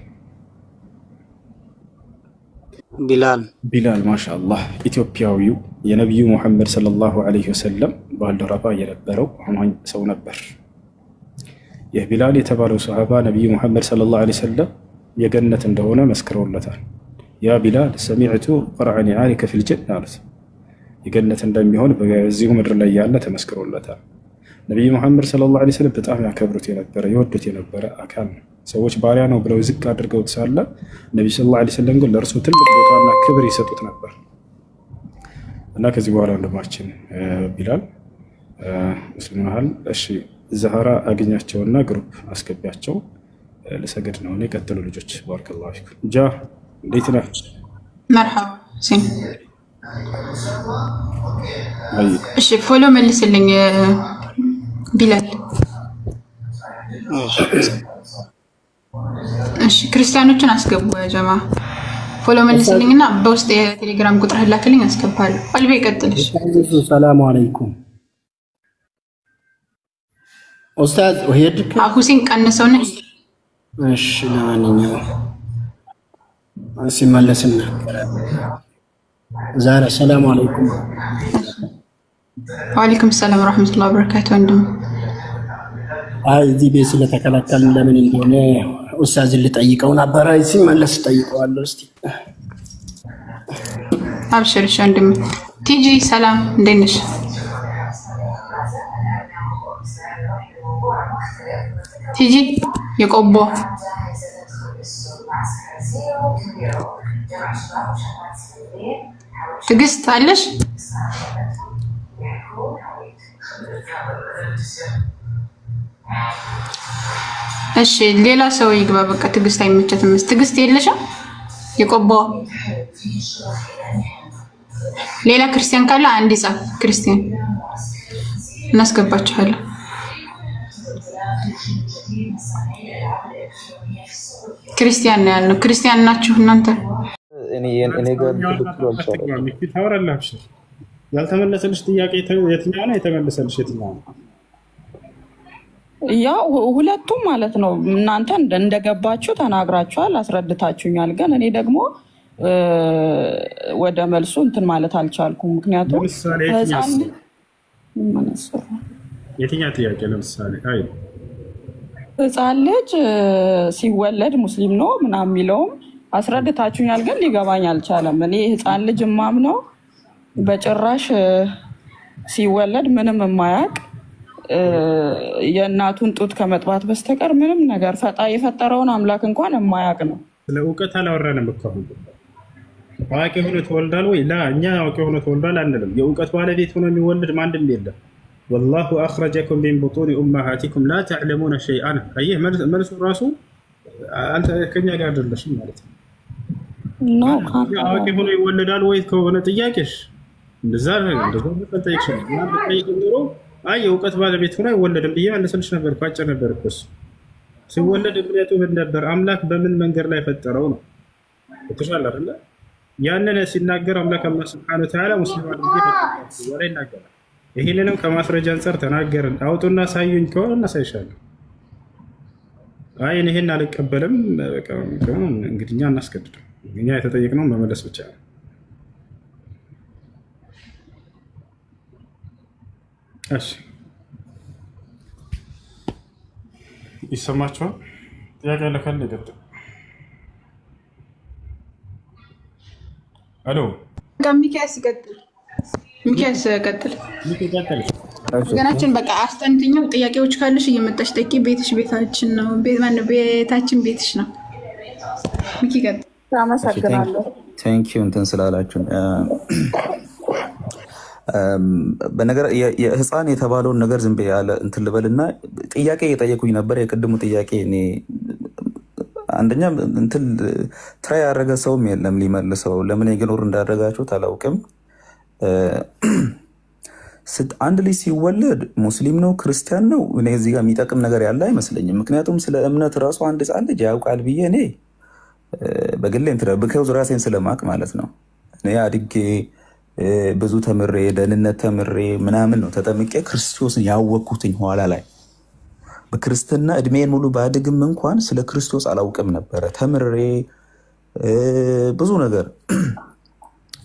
ቢላል። ቢላል ማሻአላህ። ኢትዮጵያዊው የነቢዩ ሙሐመድ ሰለላሁ ዐለይሂ ወሰለም ባልደረባ የነበረው አማኝ ሰው ነበር። ይህ ቢላል የተባለው ሰሃባ ነቢዩ ሙሐመድ ሰለላሁ ዐለይሂ ወሰለም የገነት እንደሆነ መስክረውለታል። ያ ቢላል ሰሚዕቱ ቀርዐ ኒዓሊከ ፊል ጀና አሉት። የገነት እንደሚሆን በዚሁ ምድር ላይ ያለ ተመስክሮለታል። ነቢዩ ሙሐመድ ሰለላሁ ዐለይሂ ወሰለም በጣም ያከብሩት የነበረ የወዱት የነበረ አካል ነው። ሰዎች ባሪያ ነው ብለው ዝቅ አድርገውት ሳለ ነቢዩ ሰለላሁ ዐለይሂ ወሰለም ግን ለእርሱ ትልቅ ቦታና ክብር ይሰጡት ነበር። እና ከዚህ በኋላ ወንድማችን ቢላል ሙስሊም ሆነሃል። እሺ ዛህራ አግኛቸውና ግሩፕ አስገቢያቸው። ልሰግድ ነው እኔ። ቀጥሉ ልጆች። ባረከላሁ ፊኩም። ጃ እንዴት ነህ? መርሐባ ሲም። እሺ ፎሎ መልስልኝ ቢላል። እሺ ክርስቲያኖችን አስገቡ ጀማ። ፎሎ መልስልኝና በውስጥ የቴሌግራም ቁጥር ላክልኝ አስገባለሁ። ቀልቤ ይቀጥልሽ። ሰላም አለይኩም ኡስታዝ ወሄድክ? ሁሴን ቀንሰውና እሺ ለማንኛውም ሲመለስና ዛሬ ሰላም አለይኩም። ወአለይኩም ሰላም ወራህመቱላሂ ወበረካቱ። ወንድም እዚህ ቤት ስለተከለከልን ለምን እንደሆነ ኡስታዝን ልጠይቀው ነበር። ሲመለስ ጠይቀዋለሁ። እስቲ አብሽርሽ ወንድም። ቲጂ ሰላም እንዴት ነሽ? ቲጂ የቆቦ ትዕግስት አለሽ? እሺ ሌላ ሰው ይግባ። በቃ ትዕግስት አይመቸትም። ትዕግስት የለሽም? የቆቦ ሌላ ክርስቲያን ካለ አንድ ይጻፍ። ክርስቲያን እናስገባችኋለን። ክርስቲያን ነው ያልነው። ክርስቲያን ናችሁ እናንተ? እኔ ጋር ልትሉ አልቻለም። ታወራለህ። አብሽር። ያልተመለሰልሽ ጥያቄ የትኛው ነው? የተመለሰልሽ የትኛው ነው? ያው ሁለቱም ማለት ነው። እናንተ እንደገባችሁ ተናግራችኋል፣ አስረድታችሁኛል። ግን እኔ ደግሞ ወደ መልሱ እንትን ማለት አልቻልኩም። ምክንያቱም የትኛው ጥያቄ? ለምሳሌ አይ ህፃን ልጅ ሲወለድ ሙስሊም ነው ምናምን የሚለውም አስረድታችሁኛል፣ ግን ሊገባኝ አልቻለም። እኔ ህፃን ልጅ የማምነው በጭራሽ ሲወለድ ምንም የማያውቅ የእናቱን ጡት ከመጥባት በስተቀር ምንም ነገር የፈጠረውን አምላክ እንኳን የማያውቅ ነው። ስለ እውቀት አላወራንም እኮ። አዋቂ ሆኖ ተወልዷል ወይ? ላ እኛ አዋቂ ሆኖ ተወልዷል አንልም። የእውቀት ባለቤት ሆኖ የሚወልድ ማንም የለም። ወላሁ አኽረጀኩም ሚን ቡጡኒ ኡመሃቲኩም ላ ተዕለሙነ ሸይአን። አየህ መልሱ ራሱ አንተ ከኛ ጋር አይደለሽም ማለት ነው። አዋቂ ሆኖ ይወለዳል ወይ ከሆነ ጥያቄሽ እንደዛ ጠይቅሽ ኖሮ አይ የእውቀት ባለቤት ሆኖ አይወለድም ብዬ መልሰልሽ ነበር። ቋጭ ነበር እኮ እሱ። ሲወለድ እምነቱ ምን ነበር? አምላክ በምን መንገድ ላይ ፈጠረው ነው። ተሻለ አይደለ? ያንን ሲናገር አምላክ አላህ ሱብሓነሁ ወተዓላ ሙስሊም አድርጌ ፈጠረው ይናገራል። ይሄንንም ከማስረጃ አንፃር ተናገርን። አውጡና ሳዩኝ ከሆነ እናሳይሻለን። አይ ይሄን አልቀበልም በቃ እንግዲህ እኛ እናስገድደው። እኛ የተጠየቅነው መመለስ ብቻ ነው። እሺ ይሰማችኋል? ጥያቄ ያለ ካለ ይቀጥል። አሎ ሚኪያስ ይቀጥል። ሚኪያስ ቀጥል። ወገናችን በቃ አስተንትኛው ጥያቄዎች ካለሽ እየመጣሽ ጠቂ። ቤትሽ ቤታችን ነው። ቤታችን ቤትሽ ነው። ሚኪ ቀጥል። አመሰግናለሁ። ቴንክ ዩ እንትን ስላላችሁ። በነገር የህፃን የተባለውን ነገር ዝም ብዬ ያለ እንትን ልበልና ጥያቄ እየጠየቁኝ ነበር። የቅድሙ ጥያቄ እኔ አንደኛ እንትን ትራይ ያደረገ ሰውም የለም ሊመልሰው። ለምን ኢግኖር እንዳደረጋችሁት አላውቅም። አንድ ልጅ ሲወለድ ሙስሊም ነው ክርስቲያን ነው እኔ እዚህ ጋር የሚጠቅም ነገር ያለ አይመስለኝም። ምክንያቱም ስለ እምነት ራሱ አንድ ህፃን ልጅ ያውቃል ብዬ እኔ በግሌ እንትን ብከውዝ ራሴን ስለማቅ ማለት ነው። እኔ አድጌ ብዙ ተምሬ ደህንነት ተምሬ ምናምን ነው ተጠምቄ ክርስቶስን ያወቅኩትኝ። ኋላ ላይ በክርስትና እድሜን ሙሉ ባድግም እንኳን ስለ ክርስቶስ አላውቅም ነበረ። ተምሬ ብዙ ነገር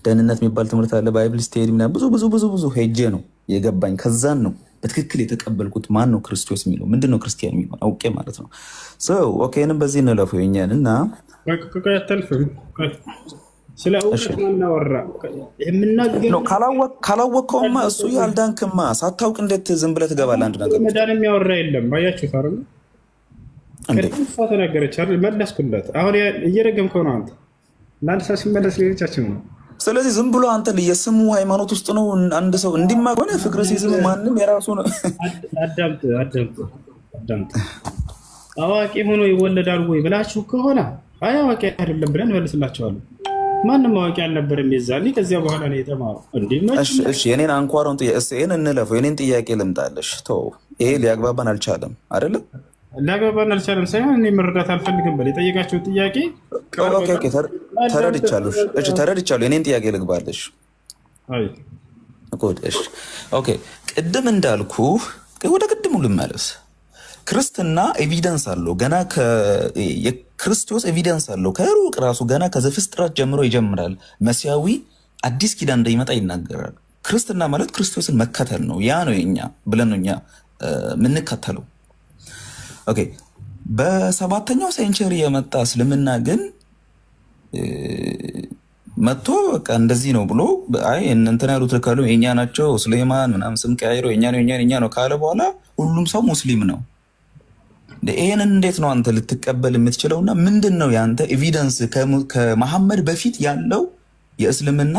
ደህንነት የሚባል ትምህርት አለ፣ ባይብል ስቴዲ ምናምን ብዙ ብዙ ብዙ ብዙ ሄጄ ነው የገባኝ። ከዛን ነው በትክክል የተቀበልኩት ማን ነው ክርስቶስ የሚለው ምንድነው ክርስቲያን የሚለው አውቄ ማለት ነው። ኦኬ እንም በዚህ እንለፈው የኛን እና ስለ እውቀት ማናወራ የምናገር ካላወቅከውማ እሱ ያልዳንክማ ሳታውቅ እንዴት ዝም ብለህ ትገባለህ? አንድ ነገር መዳን የሚያወራ የለም። ባያችሁት አይደል? ከእሷ ተናገረች አይደል? መለስኩለት። አሁን እየረገምከው ነው አንተ። ለአንድ ሰው ሲመለስ ሌሎቻችን ነው። ስለዚህ ዝም ብሎ አንተ የስሙ ሃይማኖት ውስጥ ነው አንድ ሰው እንዲማር ሆነ ፍቅር ሲዝም ማንም የራሱ ነው። አዳምጥ። አዋቂ ሆኖ ይወለዳል ወይ ብላችሁ ከሆነ አይ አዋቂ አይደለም ብለን መልስላችኋለሁ። ማንም አዋቂ አልነበረም የዛኔ። ከዚያ በኋላ ነው የተማረው። እሺ የኔን አንኳሩን ጥያቄን እንለፈው። የኔን ጥያቄ ልምጣለሽ። ተው ይሄ ሊያግባባን አልቻለም አይደለ? ሊያግባባን አልቻለም ሳይሆን እኔ መረዳት አልፈልግም በል የጠየቃቸው ጥያቄ ኦኬ ተረድቻለሁ። እሺ ተረድቻለሁ። የኔን ጥያቄ ልግባለሽ። አይ እሺ ኦኬ ቅድም እንዳልኩ ወደ ቅድሙ ልመለስ። ክርስትና ኤቪደንስ አለው ገና የክርስቶስ ኤቪደንስ አለው ከሩቅ ራሱ ገና ከዘፍጥረት ጀምሮ ይጀምራል። መሲያዊ አዲስ ኪዳን እንደሚመጣ ይናገራል። ክርስትና ማለት ክርስቶስን መከተል ነው። ያ ነው የኛ ብለን ነው እኛ የምንከተለው። ኦኬ በሰባተኛው ሴንቸሪ የመጣ እስልምና ግን መጥቶ በቃ እንደዚህ ነው ብሎ አይ እንትን ያሉት ካሉ የኛ ናቸው ሱሌማን ምናምን ስም ቀያይሮ የኛ ነው ካለ በኋላ ሁሉም ሰው ሙስሊም ነው። ይሄንን እንዴት ነው አንተ ልትቀበል የምትችለውና ምንድነው ያንተ ኤቪደንስ ከመሐመድ በፊት ያለው የእስልምና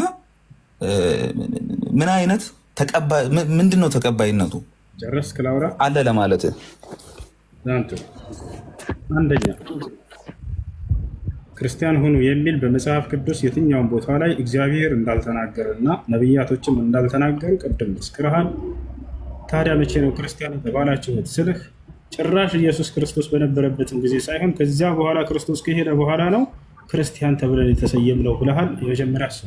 ምን አይነት ምንድነው ተቀባይነቱ ጨረስክ ላውራ አለ ለማለት አንደኛ ክርስቲያን ሆኑ የሚል በመጽሐፍ ቅዱስ የትኛውን ቦታ ላይ እግዚአብሔር እንዳልተናገረና ነብያቶችም እንዳልተናገሩ ቅድም መስክረሃል። ታዲያ መቼ ነው ክርስቲያን የተባላችሁት ስልህ ጭራሽ ኢየሱስ ክርስቶስ በነበረበትም ጊዜ ሳይሆን ከዚያ በኋላ ክርስቶስ ከሄደ በኋላ ነው ክርስቲያን ተብለን የተሰየምነው ብለሃል። የመጀመሪያ እሱ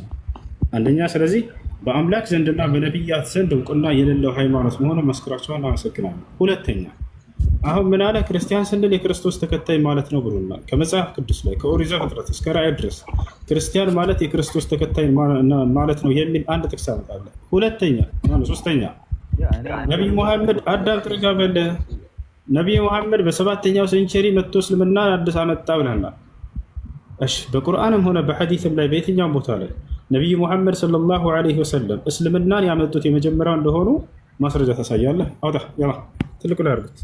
አንደኛ። ስለዚህ በአምላክ ዘንድና በነብያት ዘንድ እውቅና የሌለው ሃይማኖት መሆኑን መስክራችኋል። አመሰግናለሁ። ሁለተኛ አሁን ምን አለ? ክርስቲያን ስንል የክርስቶስ ተከታይ ማለት ነው ብሎናል። ከመጽሐፍ ቅዱስ ላይ ከኦሪት ዘፍጥረት እስከ ራዕይ ድረስ ክርስቲያን ማለት የክርስቶስ ተከታይ ማለት ነው የሚል አንድ ጥቅስ አመጣለ። ሶስተኛ ነቢይ ሙሐመድ አዳም ጥርጋ በለ ነቢይ ሙሐመድ በሰባተኛው ሴንቸሪ መጥቶ እስልምና አዲስ አመጣ ብለናል። እሺ በቁርአንም ሆነ በሐዲስም ላይ በየትኛውም ቦታ ላይ ነቢይ ሙሐመድ ሰለላሁ ዐለይሂ ወሰለም እስልምናን ያመጡት የመጀመሪያው እንደሆኑ ማስረጃ ታሳያለህ? አውጣ ያላ ትልቁ ላይ አድርጉት።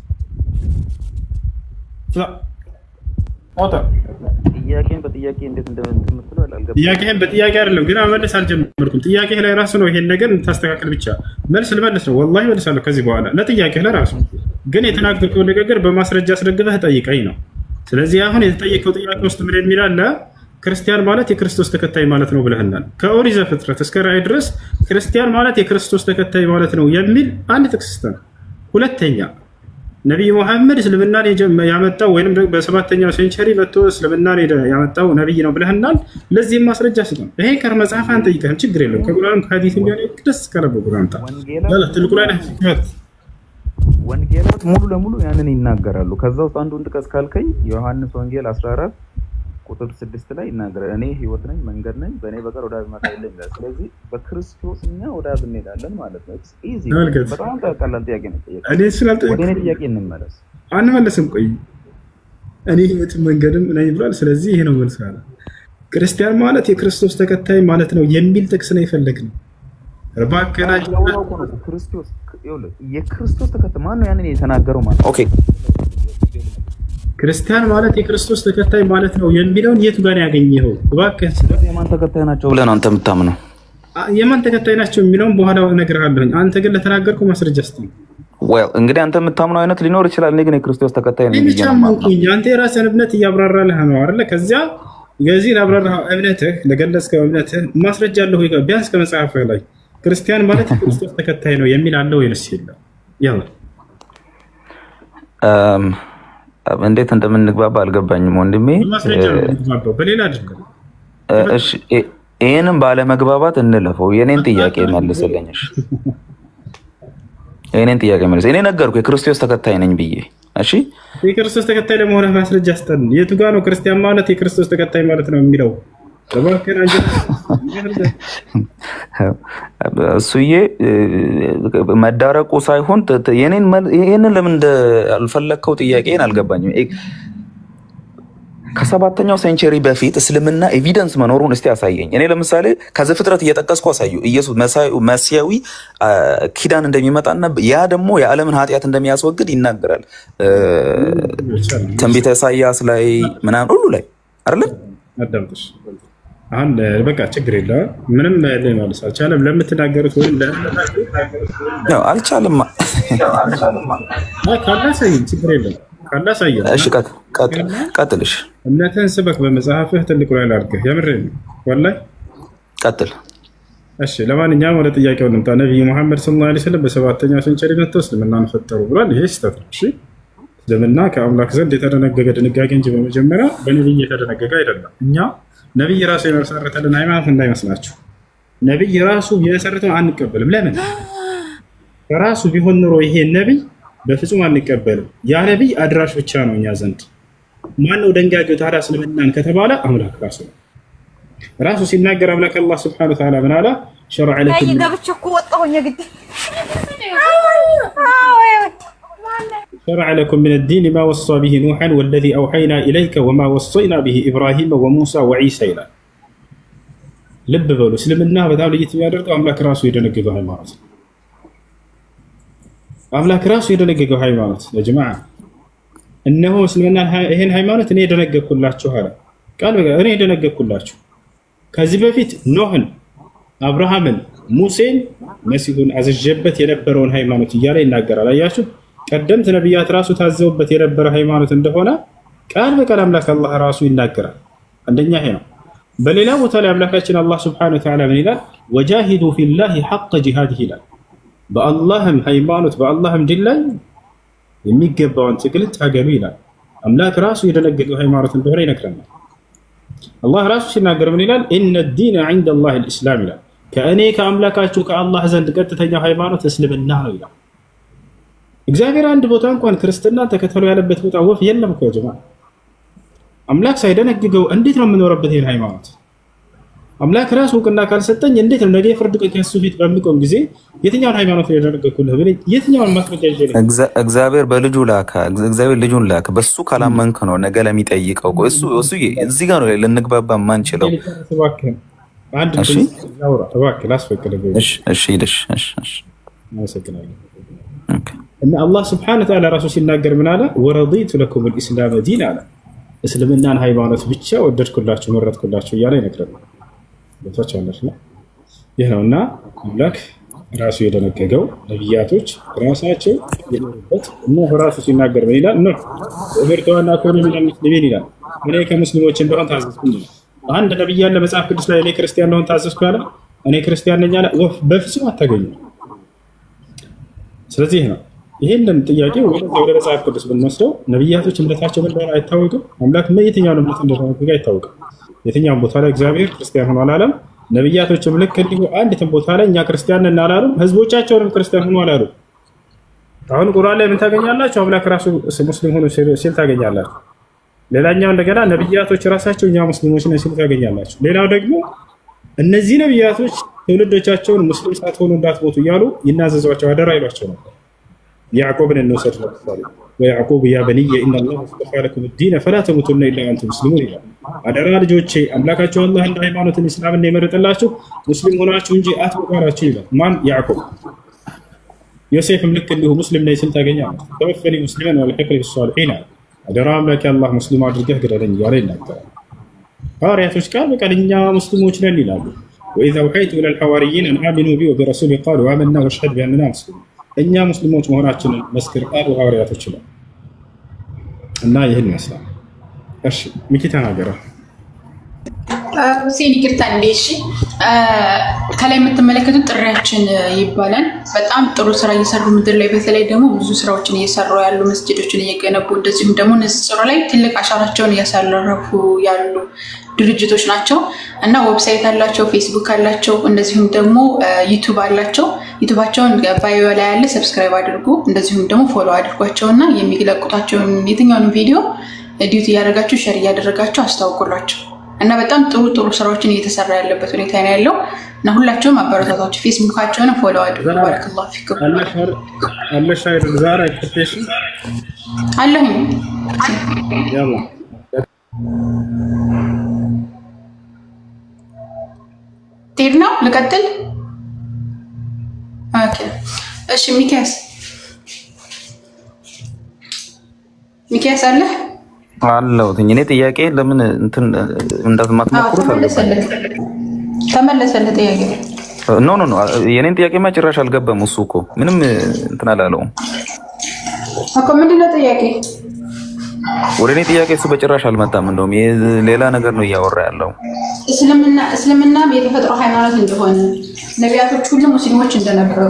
አውጣ ጥያቄን በጥያቄ እንዴት እንደምትመስለው አልገባኝም። ጥያቄን በጥያቄ አይደለም ግን መመለስ አልጀመርኩም። ጥያቄ ላይ ራሱ ነው ይሄን ነገር እንታስተካክል ብቻ መልስ ልመልስ ነው። ወላሂ መልሳለሁ ከዚህ በኋላ ለጥያቄ ላይ ራሱ ግን የተናገርከው ንግግር በማስረጃ አስደግፈህ ጠይቀኝ ነው። ስለዚህ አሁን የተጠየቀው ጥያቄ ውስጥ ምን የሚል አለ? ክርስቲያን ማለት የክርስቶስ ተከታይ ማለት ነው ብለህናል። ከኦሪት ዘፍጥረት እስከ ራዕይ ድረስ ክርስቲያን ማለት የክርስቶስ ተከታይ ማለት ነው የሚል አንድ ጥቅስ ነው። ሁለተኛ ነቢይ ሙሐመድ እስልምናን ያመጣው ወይንም በሰባተኛው ሴንቸሪ መጥቶ እስልምናን ያመጣው ነቢይ ነው ብለህናል። ለዚህም ማስረጃ ስጠን። ይሄ ከመጽሐፍ አንጠይቀህም ችግር የለም። ከቁርአን ከሐዲስ ቢሆን ደስ ካለበት ቁርአን ታ ትልቁ ላይ ወንጌላት ሙሉ ለሙሉ ያንን ይናገራሉ። ከዛ ውስጥ አንዱን ጥቀስ ካልከኝ ዮሐንስ ወንጌል 14 ቁጥር 6 ላይ ይናገራል። እኔ ህይወት ነኝ መንገድ ነኝ በእኔ በቀር ወደ አብ መጣ የለም ይላል። ስለዚህ በክርስቶስ እኛ ወደ አብ እንሄዳለን ማለት ነው። ኢዚ በጣም ቀላል ጥያቄ ነው። ወደ እኔ ጥያቄ እንመለስ። አንመለስም። ቆይ እኔ ህይወት መንገድም ነኝ ብሏል። ስለዚህ ይሄ ነው መልስ አለ። ክርስቲያን ማለት የክርስቶስ ተከታይ ማለት ነው የሚል ጥቅስ ነው የፈለግነው። እባክህ ክርስቶስ የክርስቶስ ተከታይ ማን ነው ያንን የተናገረው ማለት ኦኬ ክርስቲያን ማለት የክርስቶስ ተከታይ ማለት ነው የሚለውን የቱ ጋር ያገኘኸው? እባክህ የማን ተከታይ ናቸው ብለህ ነው አንተ የምታምነው? የማን ተከታይ ናቸው የሚለውን በኋላ እነግርሃለሁ። አንተ ግን ለተናገርከው ማስረጃ ስጠኝ። እንግዲህ አንተ የምታምነው አይነት ሊኖር ይችላል። እኔ ግን የክርስቶስ ተከታይ ነኝ ብዬ ነው የማምነው። አንተ የራስህን እምነት እያብራራልህ ነው አይደለ? ከዚያ የዚህ ላብራራህ እምነትህ ለገለጽከው እምነትህ ማስረጃ አለው ወይ? ቢያንስ ከመጽሐፍህ ላይ ክርስቲያን ማለት የክርስቶስ ተከታይ ነው የሚል አለው ወይስ የለም? ያው እንዴት እንደምንግባባ አልገባኝም ወንድሜ። በሌላ አይደለም። እሺ ይሄንን ባለመግባባት እንለፈው። የኔን ጥያቄ መልስልኝ። እሺ የኔን ጥያቄ መልስ። እኔ ነገርኩህ የክርስቶስ ተከታይ ነኝ ብዬ። እሺ የክርስቶስ ተከታይ ለመሆን ማስረጃ ስጠን። የቱ ጋር ነው ክርስቲያን ማለት የክርስቶስ ተከታይ ማለት ነው የሚለው? እሱዬ መዳረቁ ሳይሆን ይሄንን ለምን እንዳልፈለከው ጥያቄን አልገባኝም። ከ7ኛው ሴንቸሪ በፊት እስልምና ኤቪደንስ መኖሩን እስቲ ያሳየኝ። እኔ ለምሳሌ ከዘፍጥረት እየጠቀስኩ አሳዩ ኢየሱስ መሲያዊ ኪዳን እንደሚመጣና ያ ደግሞ የዓለምን ኃጢአት እንደሚያስወግድ ይናገራል። ትንቢተ ኢሳይያስ ላይ ምናምን ሁሉ ላይ አይደል? አዳምጥሽ አሁን በቃ ችግር የለም። ምንም ላይ ማለት አልቻለም። ለምትናገሩት ወይም ነው አልቻለም። ካላሳይ ችግር የለም። ካላሳይ እሺ ቀጥልሽ። እምነትህን ስበክ በመጽሐፍህ ትልቁ ላይ አድርገህ የምሬን ነው ወላሂ ቀጥል። እሺ ለማንኛውም ወደ ጥያቄው እንምጣ። ነብዩ መሐመድ ሰለላሁ ዐለይሂ ወሰለም በ7ኛው ሴንቸሪ መጥተው እስልምናን ፈጠሩ ብሏል። ይሄ ስህተት ነው። እሺ እስልምና ከአምላክ ዘንድ የተደነገገ ድንጋጌ እንጂ በመጀመሪያ በነብይ የተደነገገ አይደለም። እኛ ነብይ ራሱ የመሰረተልን ሃይማኖት እንዳይመስላችሁ። ነብይ ራሱ የመሰረተውን አንቀበልም። ለምን? ራሱ ቢሆን ኖሮ ይሄ ነብይ በፍጹም አንቀበልም። ያ ነብይ አድራሽ ብቻ ነው እኛ ዘንድ። ማነው ደንጋጌው ታዲያ እስልምናን ከተባለ አምላክ ራሱ ነው። ራሱ ሲናገር አምላክ አላህ Subhanahu Wa Ta'ala ምን አለ? شرع لكم من الدين ما وصى به نوحا والذي أوحينا إليك وما وصينا به إبراهيم وموسى وعيسى إلى ልብ በሉ። እስልምና በጣም ለየት የሚያደርገው አምላክ ራሱ የደነገገው ሃይማኖት ነው። አምላክ ራሱ የደነገገው ሃይማኖት ለጀማዓ እነሆ እስልምና ይሄን ሃይማኖት እኔ የደነገግኩላችሁ አለ። ቃል በቃል እኔ የደነገግኩላችሁ ከዚህ በፊት ኖህን፣ አብርሃምን፣ ሙሴን መሲሁን አዘጀበት የነበረውን ሃይማኖት እያለ ይናገራል። አያችሁ ቀደምት ነብያት ራሱ ታዘውበት የነበረ ሃይማኖት እንደሆነ ቃል በቃል አምላክ አላህ ራሱ ይናገራል። አንደኛ ይሄ ነው። በሌላ ቦታ ላይ አምላካችን አላህ Subhanahu Wa Ta'ala ምን ይላል? ወጃሂዱ ፊላሂ ሐቀ ጂሃዲሂ ይላል። በአላህም ሃይማኖት በአላህም ዲን ላይ የሚገባውን ትግል ታገሉ ይላል። አምላክ ራሱ የደነገገው ሃይማኖት እንደሆነ ይነግረናል። አላህ ራሱ ሲናገር ምን ይላል? ኢነ ዲነ ዐንደ አላህ አልኢስላም ይላል። ከእኔ ከአምላካችሁ ከአላህ ዘንድ ቀጥተኛው ሃይማኖት እስልምና ነው ይላል። እግዚአብሔር አንድ ቦታ እንኳን ክርስትና ተከተሉ ያለበት ቦታ ወፍ የለም እኮ ጀማዓ። አምላክ ሳይደነግገው እንዴት ነው የምኖርበት ይሄን ሃይማኖት? አምላክ ራሱ እውቅና ካልሰጠኝ እንዴት ነው ነገ ፍርድ ቀን ከሱ ፊት በሚቆም ጊዜ የትኛውን ሃይማኖት ነው ያደረገኩልህ ብለኝ የትኛውን ማስረጃ ይዤ ነው? እግዚአብሔር በልጁ ላከ። እግዚአብሔር ልጁን ላከ። በሱ ካላመንክ ነው ነገ ለሚጠይቀው እሱ እዚህ ጋር ነው ልንግባባ ማንችለው። አንድ ነው ተባክል አስፈቅደው። እሺ ሂድሽ። እሺ አመሰግናለሁ። እና አላህ Subhanahu Wa Ta'ala ራሱ ሲናገር ምን አለ? ወረዲቱ ለኩም الاسلام ዲን አለ። እስልምናን ሃይማኖት ብቻ ወደድኩላችሁ መረጥኩላችሁ እያለ ይነግረናል። ለታቻለሽ ነው ይሄ ነውና አምላክ ራሱ የደነገገው ነብያቶች ራሳቸው የኖሩበት ነው። ራሱ ሲናገር ምን ይላል? ነው ወርተዋና ኮን ምን ሙስሊሚን ይላል። እኔ ከሙስሊሞች እንደሆን ታዘዝኩኝ ይላል። አንድ ነብይ ያለ መጽሐፍ ቅዱስ ላይ እኔ ክርስቲያን እንደሆን ታዘዝኩ ያለ እኔ ክርስቲያን ነኝ ያለ በፍጹም አታገኙ። ስለዚህ ነው ይሄንን ጥያቄ ወደ መጽሐፍ ቅዱስ ብንወስደው ነብያቶች እምነታቸው ምን እንደሆነ አይታወቅም። አምላክ የትኛውን እምነት እንደሆነ አይታወቅም። የትኛውን ቦታ ላይ እግዚአብሔር ክርስቲያን ሆኖ አላለም። ነብያቶችም ልክ እንዲሁ አንዲትም ቦታ ላይ እኛ ክርስቲያን ነን አላሉም። ህዝቦቻቸውንም ክርስቲያን ሆኖ አላሉም። አሁን ቁርአን ላይ ምን ታገኛላችሁ? አምላክ ራሱ ሙስሊም ሆኖ ሲል ታገኛላችሁ። ሌላኛው እንደገና ነብያቶች ራሳቸው እኛ ሙስሊሞች ነን ሲሉ ታገኛላችሁ። ሌላው ደግሞ እነዚህ ነብያቶች ትውልዶቻቸውን ሙስሊም ሳትሆኑ እንዳትሞቱ እያሉ ይናዘዟቸው አደራ ይሏቸው ነበር። ያዕቆብን እንውሰድ ለምሳሌ ወያዕቆብ ያ በንየ ኢነላህ አስጠፋ ለኩም ዲነ ፈላ ተሙቱነ ኢላ አንቱም ሙስሊሙን ይላል። አደራ ልጆቼ አምላካችሁ አላህ እንደ ሃይማኖትን እስላምን የመረጠላችሁ ሙስሊም ሆናችሁ እንጂ አትቆራችሁ ይላል። ማን? ያዕቆብ። ዮሴፍም ልክ እንዲሁ ሙስሊም ነኝ ሲል ታገኛለህ። ተወፈኒ ሙስሊመን ወልሕቅኒ ቢሷሊሒን፣ አደራ አምላኬ አላህ ሙስሊም አድርገህ ግደለኝ እያለ ይናገራል። ሐዋርያቶች ቃል በቃል እኛ ሙስሊሞች ነን ይላሉ። ወኢዛ አውሐይቱ ኢለል ሐዋርይን አን አሚኑ ቢ ወቢረሱሊ ቃሉ አመና ወሽሀድ ቢአንና ሙስሊሙን፣ እኛ ሙስሊሞች መሆናችንን መስክር ቃሉ ሐዋርያቶች ይላል። እና ይህን ይመስላል። እሺ ሚኪ ተናገረ። ሁሴን ይቅርታ እንዴ። እሺ ከላይ የምትመለከቱት ጥሪያችን ይባላል። በጣም ጥሩ ስራ እየሰሩ ምድር ላይ በተለይ ደግሞ ብዙ ስራዎችን እየሰሩ ያሉ መስጂዶችን እየገነቡ እንደዚሁም ደግሞ ንጽጽሩ ላይ ትልቅ አሻራቸውን እያሳረፉ ያሉ ድርጅቶች ናቸው እና ዌብሳይት አላቸው፣ ፌስቡክ አላቸው፣ እንደዚሁም ደግሞ ዩቲዩብ አላቸው። ዩቲዩባቸውን ባዮ ላይ ያለ ሰብስክራይብ አድርጉ፣ እንደዚሁም ደግሞ ፎሎ አድርጓቸውና የሚለቁታቸውን የትኛውን ቪዲዮ ዲዩቲ ያደርጋችሁ ሼር ያደረጋችሁ አስተዋውቁላቸው እና በጣም ጥሩ ጥሩ ስራዎችን እየተሰራ ያለበት ሁኔታ ነው ያለው እና ሁላችሁም አበረታታችሁ ፌስቡካቸውን ፎሎ አድርጉ። ባረከላሁ ፊኩም። አላህ ሻይር ዛራ ኤክስፔክቴሽን አለኝ ያላ ትሄድ ነው ልቀጥል። ኦኬ እሺ ሚኪያስ አለ አለው። እኔ ጥያቄ ለምን እንትን እንደማትሞክሩት ተመለሰልህ ጥያቄ? ኖ የኔን ጥያቄማ ጭራሽ አልገባም። እሱ እኮ ምንም እንትን አላለውም እኮ። ምንድነው ጥያቄ? ወደ እኔ ጥያቄ እሱ በጭራሽ አልመጣም። እንደውም ሌላ ነገር ነው እያወራ ያለው። እስልምና የተፈጥሮ ሃይማኖት እንደሆነ ነቢያቶች ሁሉ ሙስሊሞች እንደነበሩ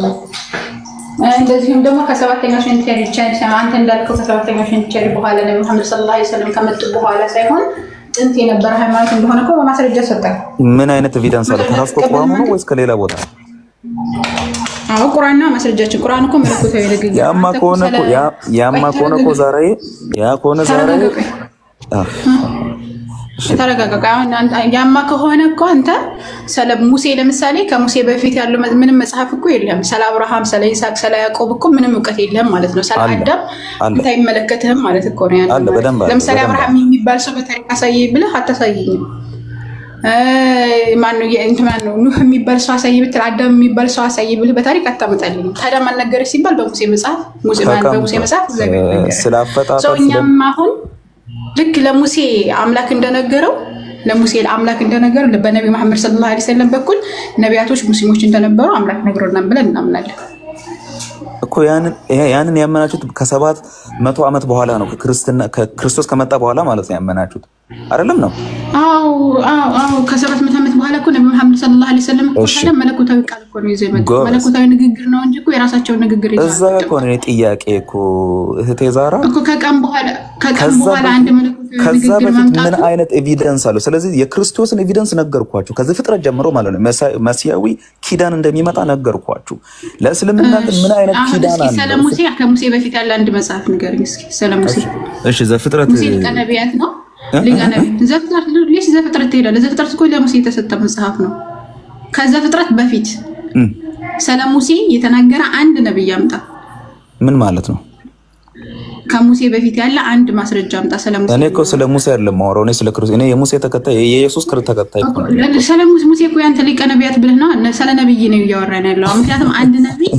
እንደዚሁም ደግሞ ከሰባተኛው ሴንቸሪ አንተ እንዳልከው ከሰባተኛው ሴንቸሪ በኋላ ነብዩ መሐመድ ሰለላሁ ዐለይሂ ወሰለም ከመጡ በኋላ ሳይሆን ጥንት የነበረ ሃይማኖት እንደሆነ እኮ በማስረጃ ሰጠን። ምን አይነት ኤቪደንስ አለ? ከራስ ቁርአኑ ነው ወይስ ከሌላ ቦታ? አዎ ቁርአንና ማስረጃችን። ቁርአን እኮ መለኮታዊ ንግግር ያማ ከሆነ እኮ ዛሬ ተረጋጋ። ያማ ከሆነ እኮ አንተ ስለ ሙሴ ለምሳሌ ከሙሴ በፊት ያለው ምንም መጽሐፍ እኮ የለም። ስለ አብርሃም፣ ስለ ይስሐቅ፣ ስለ ያዕቆብ እኮ ምንም እውቀት የለም ማለት ነው። ስለ አዳም አንተ አይመለከትህም ማለት እኮ ነው ያለው። ለምሳሌ አብርሃም የሚባል ሰው በታሪክ አሳየኝ ብለህ አታሳየኝም። ማነው ኑህ የሚባል ሰው አሳየኝ ብትል አዳም የሚባል ሰው አሳየኝ ብለህ በታሪክ አታመጣልኝም። ታዲያ ማን ነገረሽ ሲባል በሙሴ መጽሐፍ ሰው እኛም አሁን ልክ ለሙሴ አምላክ እንደነገረው በነብዩ መሐመድ ሰለላሁ ዐለይሂ ወሰለም በኩል ነቢያቶች ሙስሊሞች እንደነበሩ አምላክ ነግሮናል ብለን እናምናለን እኮ። ያንን ያመናችሁት ከ700 ዓመት በኋላ ነው፣ ከክርስቶስ ከመጣ በኋላ ማለት ነው ያመናችሁት አይደለም ነው? አዎ ከ700 ዓመት በኋላ እኮ ነብዩ መሐመድ ሰለላሁ ዐለይሂ ወሰለም እኮ ታዲያ መለኮታዊ ቃል እኮ ነው ይዘው የመጡት። መለኮታዊ ንግግር ነው እንጂ እኮ የራሳቸው ንግግር ይዘው እዛ እኮ ነው ጥያቄ እኮ እህቴ ዛራ እኮ ከቀን በኋላ አንድ መለኮታዊ ከዛ በፊት ምን አይነት ኤቪደንስ አለው? ስለዚህ የክርስቶስን ኤቪደንስ ነገርኳችሁ ከዚህ ፍጥረት ጀምሮ ማለት ነው። መሲያዊ ኪዳን እንደሚመጣ ነገርኳችሁ። ለእስልምና ግን ምን አይነት ኪዳን አለ? ሰለሙሴ ከሙሴ በፊት ያለ አንድ መጽሐፍ ንገረኝ እስኪ። ሰለሙሴ እሺ ዘፍጥረት ሙሴ ነቢያት ነው ዘፍጥረት ትሄዳለህ። ዘፍጥረት እኮ ለሙሴ የተሰጠ መጽሐፍ ነው። ከዛ ፍጥረት በፊት ሰለሙሴ የተናገረ አንድ ነብይ አምጣ። ምን ማለት ነው? ከሙሴ በፊት ያለ አንድ ማስረጃ አምጣ። ሰለሙሴ እኔ እኮ ስለ ሙሴ አይደለም ማወራው፣ እኔ ስለ ክርስቶስ። እኔ የሙሴ ተከታይ የኢየሱስ ክርስቶስ ተከታይ እኮ ነው። ሙሴ እኮ ያንተ ሊቀ ነቢያት ብለህ ነው ስለ ነብይ ነው እያወራን ያለው። ምክንያቱም አንድ ነብይ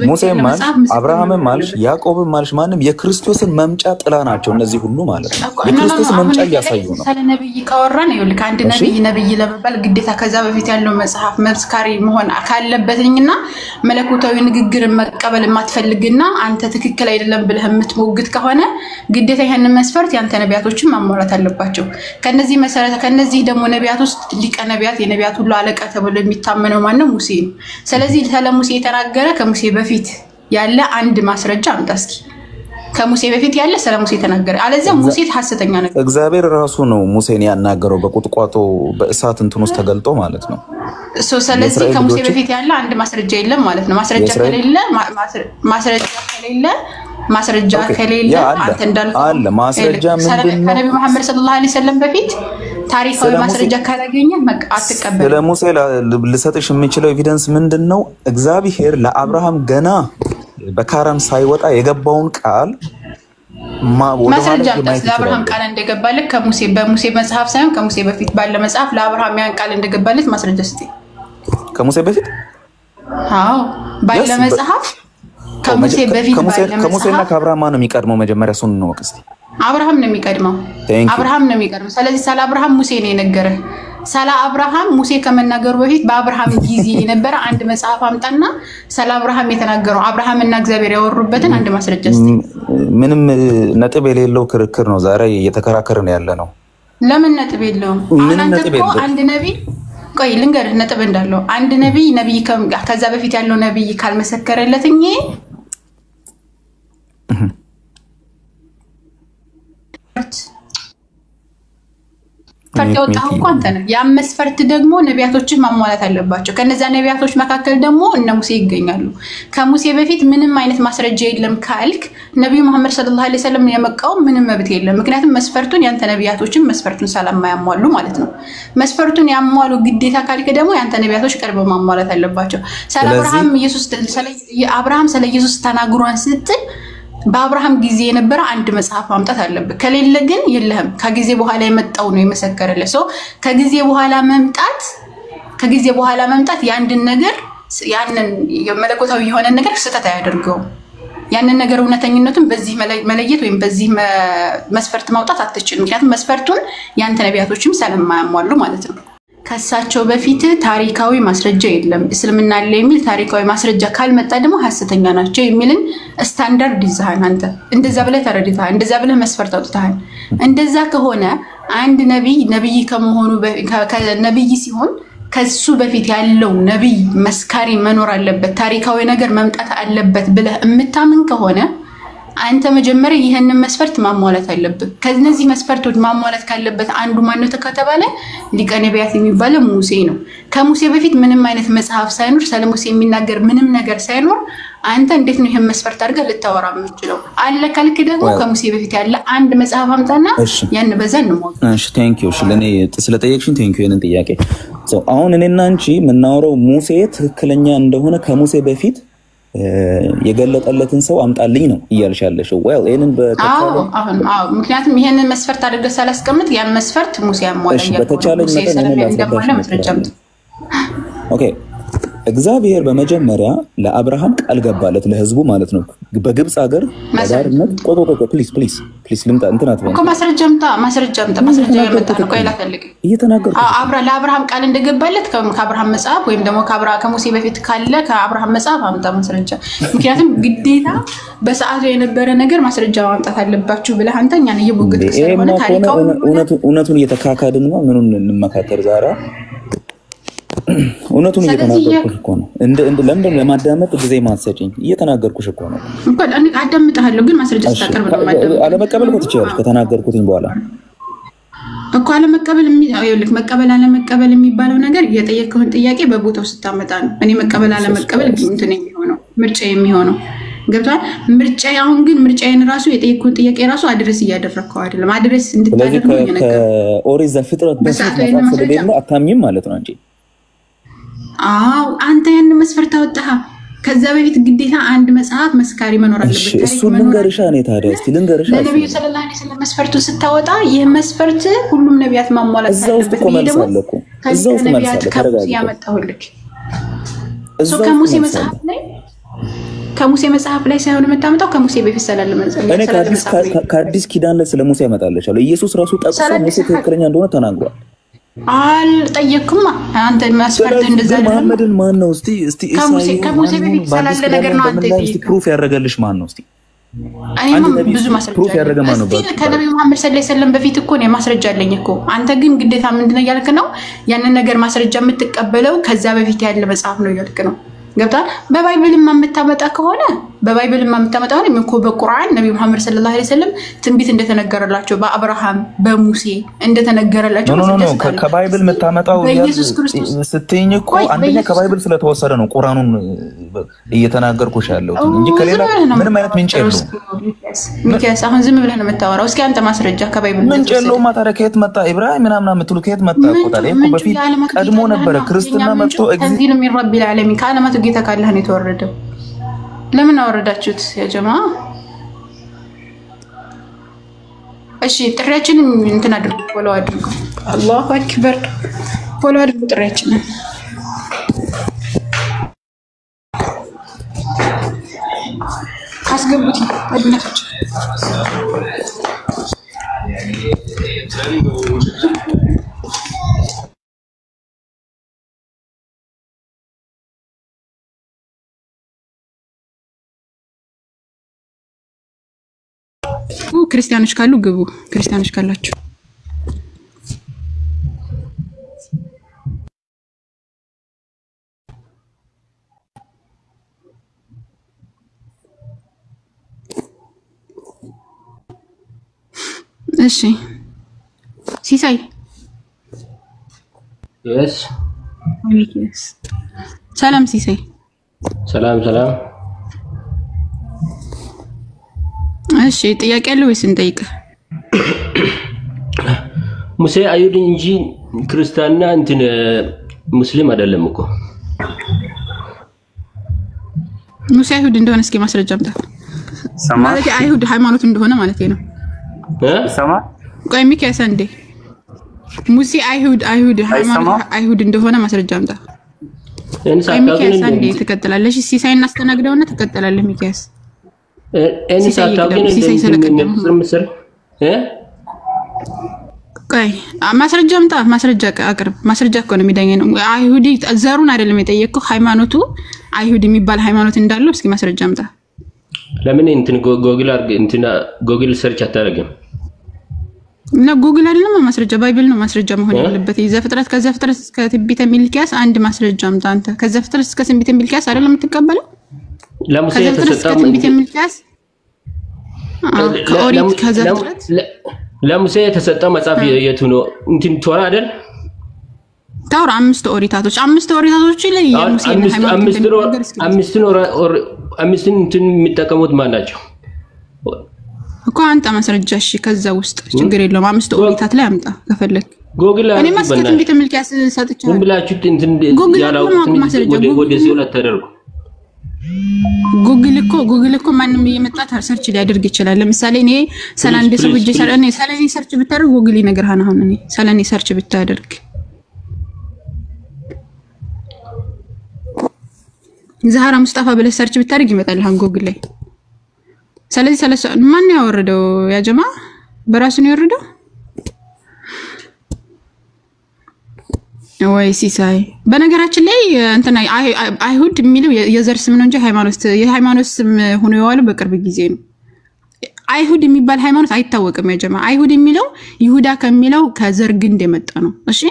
ሙሴም ማለት አብርሃምም ማለት ያዕቆብም ማለት ማንም የክርስቶስን መምጫ ጥላ ናቸው እነዚህ ሁሉ ማለት ነው። የክርስቶስን መምጫ እያሳዩ ነው። ስለ ነብይ ካወራን ይኸውልህ አንድ ነብይ ለመባል ግዴታ ከዛ በፊት ያለው መጽሐፍ መስካሪ መሆን ካለበትኝና መለኮታዊ ንግግርን መቀበል የማትፈልግና አንተ ትክክል አይደለም ብለህ የምትሞግት ከሆነ ግዴታ ይሄንን መስፈርት ያንተ ነቢያቶችን ማሟላት አለባቸው። ከነዚህ ደግሞ ነቢያት ውስጥ ሊቀ ነቢያት የነቢያት ሁሉ አለቃ ተብሎ የሚታመነው ማነው? ሙሴ ነው። ስለዚህ ስለ ሙሴ የተናገረ ከሙሴ በፊት ያለ አንድ ማስረጃ አምጣ እስኪ። ከሙሴ በፊት ያለ ስለ ሙሴ ተናገረ። አለዚያ ሙሴ ሐሰተኛ ነው። እግዚአብሔር ራሱ ነው ሙሴን ያናገረው በቁጥቋጦ በእሳት እንትን ውስጥ ተገልጦ ማለት ነው። ስለዚህ ከሙሴ በፊት ያለ አንድ ማስረጃ የለም ማለት ነው። ማስረጃ ከሌለ ማስረጃ ከሌለ አንተ እንዳልከው አለ ማስረጃ ምንድነው ከነብዩ መሐመድ ሰለላሁ ዐለይሂ ወሰለም በፊት ታሪካዊ ማስረጃ ካላገኘ አትቀበል ስለ ሙሴ ልሰጥሽ የምችለው ኤቪደንስ ምንድነው እግዚአብሔር ለአብርሃም ገና በካራን ሳይወጣ የገባውን ቃል ማስረጃ ለአብርሃም ቃል እንደገባለት በሙሴ መጽሐፍ ሳይሆን ከሙሴ በፊት ባለ መጽሐፍ ለአብርሃም ያን ቃል እንደገባለት ማስረጃ ስጠኝ ከሙሴ በፊት አዎ ባለ መጽሐፍ ከሙሴ በፊት ባለ መጽሐፍ ከሙሴና ከአብርሃም ነው የሚቀድመው መጀመሪያ እሱን ነው ወቅስቲ አብርሃም ነው የሚቀድመው አብርሃም ነው የሚቀድመው ስለዚህ ስለ አብርሃም ሙሴ ነው የነገረህ ስለ አብርሃም ሙሴ ከመናገሩ በፊት በአብርሃም ጊዜ የነበረ አንድ መጽሐፍ አምጣና ስለ አብርሃም የተናገረው አብርሃምና እግዚአብሔር ያወሩበትን አንድ ማስረጃ እስቲ ምንም ነጥብ የሌለው ክርክር ነው ዛሬ እየተከራከርን ያለ ነው ለምን ነጥብ የለውም አንድ ነብይ ቆይ ልንገርህ ነጥብ እንዳለው አንድ ነብይ ከዛ በፊት ያለው ነብይ ካልመሰከረለትኝ ፈርት ያወጣው እኮ አንተ ነህ ያ መስፈርት ደግሞ ነቢያቶችን ማሟላት አለባቸው ከነዛ ነቢያቶች መካከል ደግሞ እነ ሙሴ ይገኛሉ ከሙሴ በፊት ምንም አይነት ማስረጃ የለም ካልክ ነብዩ መሐመድ ሰለላሁ ዐለይሂ ወሰለም የመቃወም ምንም መብት የለም ምክንያቱም መስፈርቱን ያንተ ነቢያቶችን መስፈርቱን ሰላማያሟሉ ማለት ነው መስፈርቱን ያሟሉ ግዴታ ካልክ ደግሞ ያንተ ነቢያቶች ቀርበው ማሟላት አለባቸው ስለ አብርሃም ስለ ኢየሱስ ተናግሯን ስትል በአብርሃም ጊዜ የነበረ አንድ መጽሐፍ ማምጣት አለበት ከሌለ ግን የለህም ከጊዜ በኋላ የመጣው ነው የመሰከረለ ሰው ከጊዜ በኋላ መምጣት ያንድን ነገር ያንን የመለኮታዊ የሆነ ነገር ስህተት አያደርገው ያንን ነገር እውነተኝነቱን በዚህ መለየት ወይም በዚህ መስፈርት ማውጣት አትችልም ምክንያቱም መስፈርቱን ያንተ ነቢያቶችም ስለማያሟሉ ማለት ነው ከሳቸው በፊት ታሪካዊ ማስረጃ የለም እስልምና ላይ የሚል ታሪካዊ ማስረጃ ካልመጣ ደግሞ ሐሰተኛ ናቸው የሚልን ስታንዳርድ ይዛሃን አንተ እንደዛ ብለህ ተረድተሃል እንደዛ ብለህ መስፈርት አውጥተሃል እንደዛ ከሆነ አንድ ነብይ ከመሆኑ ነብይ ሲሆን ከሱ በፊት ያለው ነብይ መስካሪ መኖር አለበት ታሪካዊ ነገር መምጣት አለበት ብለህ እምታምን ከሆነ አንተ መጀመሪያ ይሄንን መስፈርት ማሟላት አለበት ከነዚህ መስፈርቶች ማሟላት ካለበት አንዱ ማን ነው ተከተባለ ሊቀ ነቢያት የሚባለው ሙሴ ነው ከሙሴ በፊት ምንም አይነት መጽሐፍ ሳይኖር ስለ ሙሴ የሚናገር ምንም ነገር ሳይኖር አንተ እንዴት ነው ይሄን መስፈርት አድርገህ ልታወራ የምትችለው አለ ካልክ ደግሞ ከሙሴ በፊት ያለ አንድ መጽሐፍ አምጣና ያን በዛን ነው እሺ ቴንክ ዩ እሺ ለኔ ስለጠየቅሽኝ ቴንክ ዩ የነን ጥያቄ አሁን እኔና አንቺ የምናወራው ሙሴ ትክክለኛ እንደሆነ ከሙሴ በፊት የገለጠለትን ሰው አምጣልኝ ነው እያልሻለሽው ዌል እኔን በተቻለ ምክንያቱም ይሄንን መስፈርት አድርገህ ሳላስቀምጥ ያን መስፈርት ሙሴ ያሟላል በተቻለ መጠን ኦኬ እግዚአብሔር በመጀመሪያ ለአብርሃም ቃል ገባለት ለህዝቡ ማለት ነው በግብጽ ሀገር ባርነት ቆቆቆ ፕሊዝ ልምጣ እንትናት ነው እኮ ማስረጃ ያመጣ ነው ቆይላ ፈልግ እየተናገርኩ ለአብርሃም ቃል እንደገባለት ከአብርሃም መጽሐፍ ወይም ደግሞ ከሙሴ በፊት ካለ ከአብርሃም መጽሐፍ አምጣ ማስረጃ ምክንያቱም ግዴታ በሰዓቱ የነበረ ነገር ማስረጃ ማምጣት አለባችሁ ብለህ አንተኛን እየቦገት ስለሆነ ታሪካው እውነቱን እየተካካድን ነው ምኑን እንመካከር ዛሬ እውነቱን እየተናገርኩሽ እኮ ነው ለምን ለማዳመጥ ጊዜ ማሰጪኝ እየተናገርኩሽ እኮ ነው እንኳን እኔ አዳምጣለሁ ግን ማስረጃ ተቀበል ነው ማዳመጥ አለመቀበል ወጥቻለሁ ከተናገርኩትኝ በኋላ እኮ መቀበል አለመቀበል የሚባለው ነገር የጠየቀውን ጥያቄ በቦታው ስታመጣ ነው እኔ መቀበል አለመቀበል እንትን የሚሆነው ምርጫ የሚሆነው ገብቷል ምርጫዬ አሁን ግን ምርጫዬን ራሱ የጠየቀውን ጥያቄ ራሱ አድረስ እያደረከው አይደለም አድረስ እንድታደርግ ነው የነገርኩህ ከኦሪት ዘፍጥረት በፊት ነው አታምኝም ማለት ነው እንጂ አንተ ያን መስፈርት አወጣህ ከዛ በፊት ግዴታ አንድ መጽሐፍ መስካሪ መኖር አለበት እሱ ልንገርሻ ነው ታዲያ እስቲ ልንገርሻ ለነብዩ ሰለላሁ ዐለይሂ ወሰለም መስፈርቱ ስታወጣ ይሄ መስፈርት ሁሉም ነቢያት ማሟላት አለበት እዛው ውስጥ ነቢያት ከሙሴ ያመጣሁልክ እሱ ከሙሴ መጽሐፍ ላይ ሳይሆን የምታመጣው ከሙሴ በፊት ሰላለ መጽሐፍ እኔ ከአዲስ ኪዳን ላይ ስለ ሙሴ ያመጣልሻለሁ ኢየሱስ ራሱ ጠቅሶ ሙሴ ትክክለኛ እንደሆነ ተናግሯል አልጠየቅኩም አንተ መስፈርት እንደዛ አይደለም መሐመድን ማን ነው እስቲ ከሙሴ በፊት ሰላለ ነገር ነው አንተ እስቲ ፕሩፍ ያደረገልሽ ማን ነው እስቲ አይማ ብዙ ማስረጃ ፕሩፍ ያደረገ ማን ነው ከነብዩ መሐመድ ሰለላሁ ዐለይሂ ወሰለም በፊት እኮ ነው ማስረጃ አለኝ እኮ አንተ ግን ግዴታ ምንድነው ያልክ ነው ያንን ነገር ማስረጃ የምትቀበለው ከዛ በፊት ያለ መጽሐፍ ነው ያልክ ነው ገብቷል በባይብልም የምታመጣ ከሆነ በባይብል የምታመጣው ነው እኮ በቁርአን ነብዩ መሐመድ ሰለላሁ ዐለይሂ ወሰለም ትንቢት እንደተነገረላቸው በአብርሃም በሙሴ እንደተነገረላቸው ኖ ከባይብል የምታመጣው ስትይኝ እኮ አንደኛ ከባይብል ስለተወሰደ ነው ቁርአኑን እየተናገርኩሽ ያለው እንጂ ከሌላ ምንም አይነት ምንጭ የለውም። ሚኪያስ አሁን ዝም ብለህ ነው የምታወራው። እስኪ አንተ ማስረጃ ከባይብል ምንጭ የለውም። ታዲያ ከየት መጣ ኢብራሂም ምናምን የምትሉ ከየት መጣ እኮ ታዲያ እኮ በፊት ቀድሞ ነበረ ክርስትና መጥቶ ተንዚሉ ሚን ረቢል ዓለሚን ከዓለማቱ ጌታ ካለህ ነው የተወረደው። ለምን አወረዳችሁት ያ ጀማ? እሺ ጥሪያችንን እንትን አድርጉ፣ ፎሎ አድርጉ። አላሁ አክበር ፎሎ አድርጉ ጥሪያችንን። አስገቡት አድነቶች ክርስቲያኖች ካሉ ግቡ። ክርስቲያኖች ካላችሁ እሺ ሲሳይ yes ሰላም ሲሳይ ሰላም እሺ ጥያቄ አለ ወይስ እንጠይቅ? ሙሴ አይሁድ እንጂ ክርስቲያንና እንትን ሙስሊም አይደለም እኮ። ሙሴ አይሁድ እንደሆነ እስኪ ማስረጃ አምጣ። ማለት አይሁድ ሃይማኖት እንደሆነ ማለት ነው። ሰማ ቆይ ሚኪያስ እንዴ ሙሴ አይሁድ ሃይማኖት አይሁድ እንደሆነ ማስረጃ አምጣ። ሚኪያስ እንዴ ትቀጥላለሽ? ሲሳይ እናስተናግደውና ትቀጥላለህ ሚኪያስ። ማስረጃ አምጣ። ማስረጃ አቅርብ። ማስረጃ እኮ ነው የሚዳኘው ነው። አይሁዲ ዘሩን አይደለም የጠየቀው ሃይማኖቱ አይሁድ የሚባል ሃይማኖት እንዳለው እስኪ ማስረጃ አምጣ። ለምን እንትን ጎግል ሰርች አታረግም? እና ጎግል አይደለም ማስረጃ ባይብል ነው ማስረጃ መሆን ያለበት። ዘፍጥረት ከዘፍጥረት እስከ ትንቢተ ሚልክያስ አንድ ማስረጃ አምጣ። አንተ ከዘፍጥረት እስከ ትንቢተ ሚልክያስ አይደለም የምትቀበለው? ለሙሴ የተሰጠው ለሙሴ የተሰጠው መጽሐፍ የቱ ነው? እንትን ቶራ አይደል? ቶራ አምስት ኦሪታቶች ላይ የሙሴ አምስት እንትን የሚጠቀሙት ማን ናቸው እኮ? አንተ ማስረጃ እሺ፣ ከዛ ውስጥ ችግር የለውም። አምስት ኦሪታት ላይ አምጣ ከፈለክ። ጎግል እኔ ማስከት ትንቢተ ሚልክያስ ሰጥቻለሁ። ብላችሁ እንትን ያላውቁት ወደ ሲኦል ተደርጉ። ጉግል እኮ ማንም እየመጣ ሰርች ሊያደርግ ይችላል። ለምሳሌ እኔ ሰላንዴ ሰው እጄ ሰላኔ ሰርች ብታደርግ ጉግል ይነግርሃና አሁን እኔ ሰላኔ ሰርች ብታደርግ ዛህራ ሙስጣፋ ብለህ ሰርች ብታደርግ ይመጣልሃል ጉግል ላይ። ስለዚህ ማን ያወረደው ያ ጀማ? በራሱ ነው ያወረደው ወይ ሲሳይ? በነገራችን ላይ እንትና አይሁድ የሚለው የዘር ስም ነው እንጂ የሃይማኖት ስም ሆኖ የዋለው በቅርብ ጊዜ ነው። አይሁድ የሚባል ሃይማኖት አይታወቅም ያ ጀማ። አይሁድ የሚለው ይሁዳ ከሚለው ከዘር ግንድ የመጣ ነው። እሺ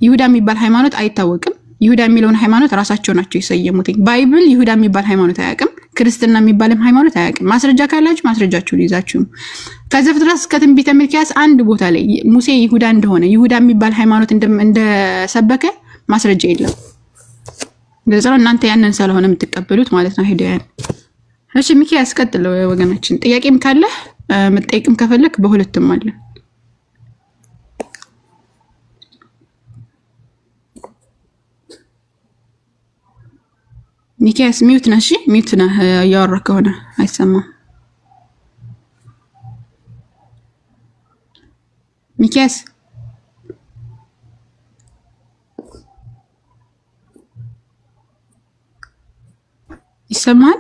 ይሁዳ የሚባል ሃይማኖት አይታወቅም። ይሁዳ የሚለውን ሃይማኖት ራሳቸው ናቸው የሰየሙት። ባይብል ይሁዳ የሚባል ሃይማኖት አያውቅም። ክርስትና የሚባልም ሃይማኖት አያውቅም። ማስረጃ ካላችሁ ማስረጃችሁን ይዛችሁ ነው። ከዘፍጥረት እስከ ትንቢተ ሚልክያስ አንድ ቦታ ላይ ሙሴ ይሁዳ እንደሆነ ይሁዳ የሚባል ሃይማኖት እንደሰበከ ማስረጃ የለም። ለዛው እናንተ ያንን ስለሆነ የምትቀበሉት ማለት ነው ሄዳያን። እሺ ሚኪያስ ቀጥል ወገናችን። ጥያቄም ካለ መጠየቅም ከፈለክ በሁለቱም አለ። ሚኪያስ ሚውት ነሽ? ሚውት ነህ? ያወራክ ከሆነ አይሰማም። ሚኪያስ ይሰማል?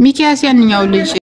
ሚኪያስ ያንኛው ልጅ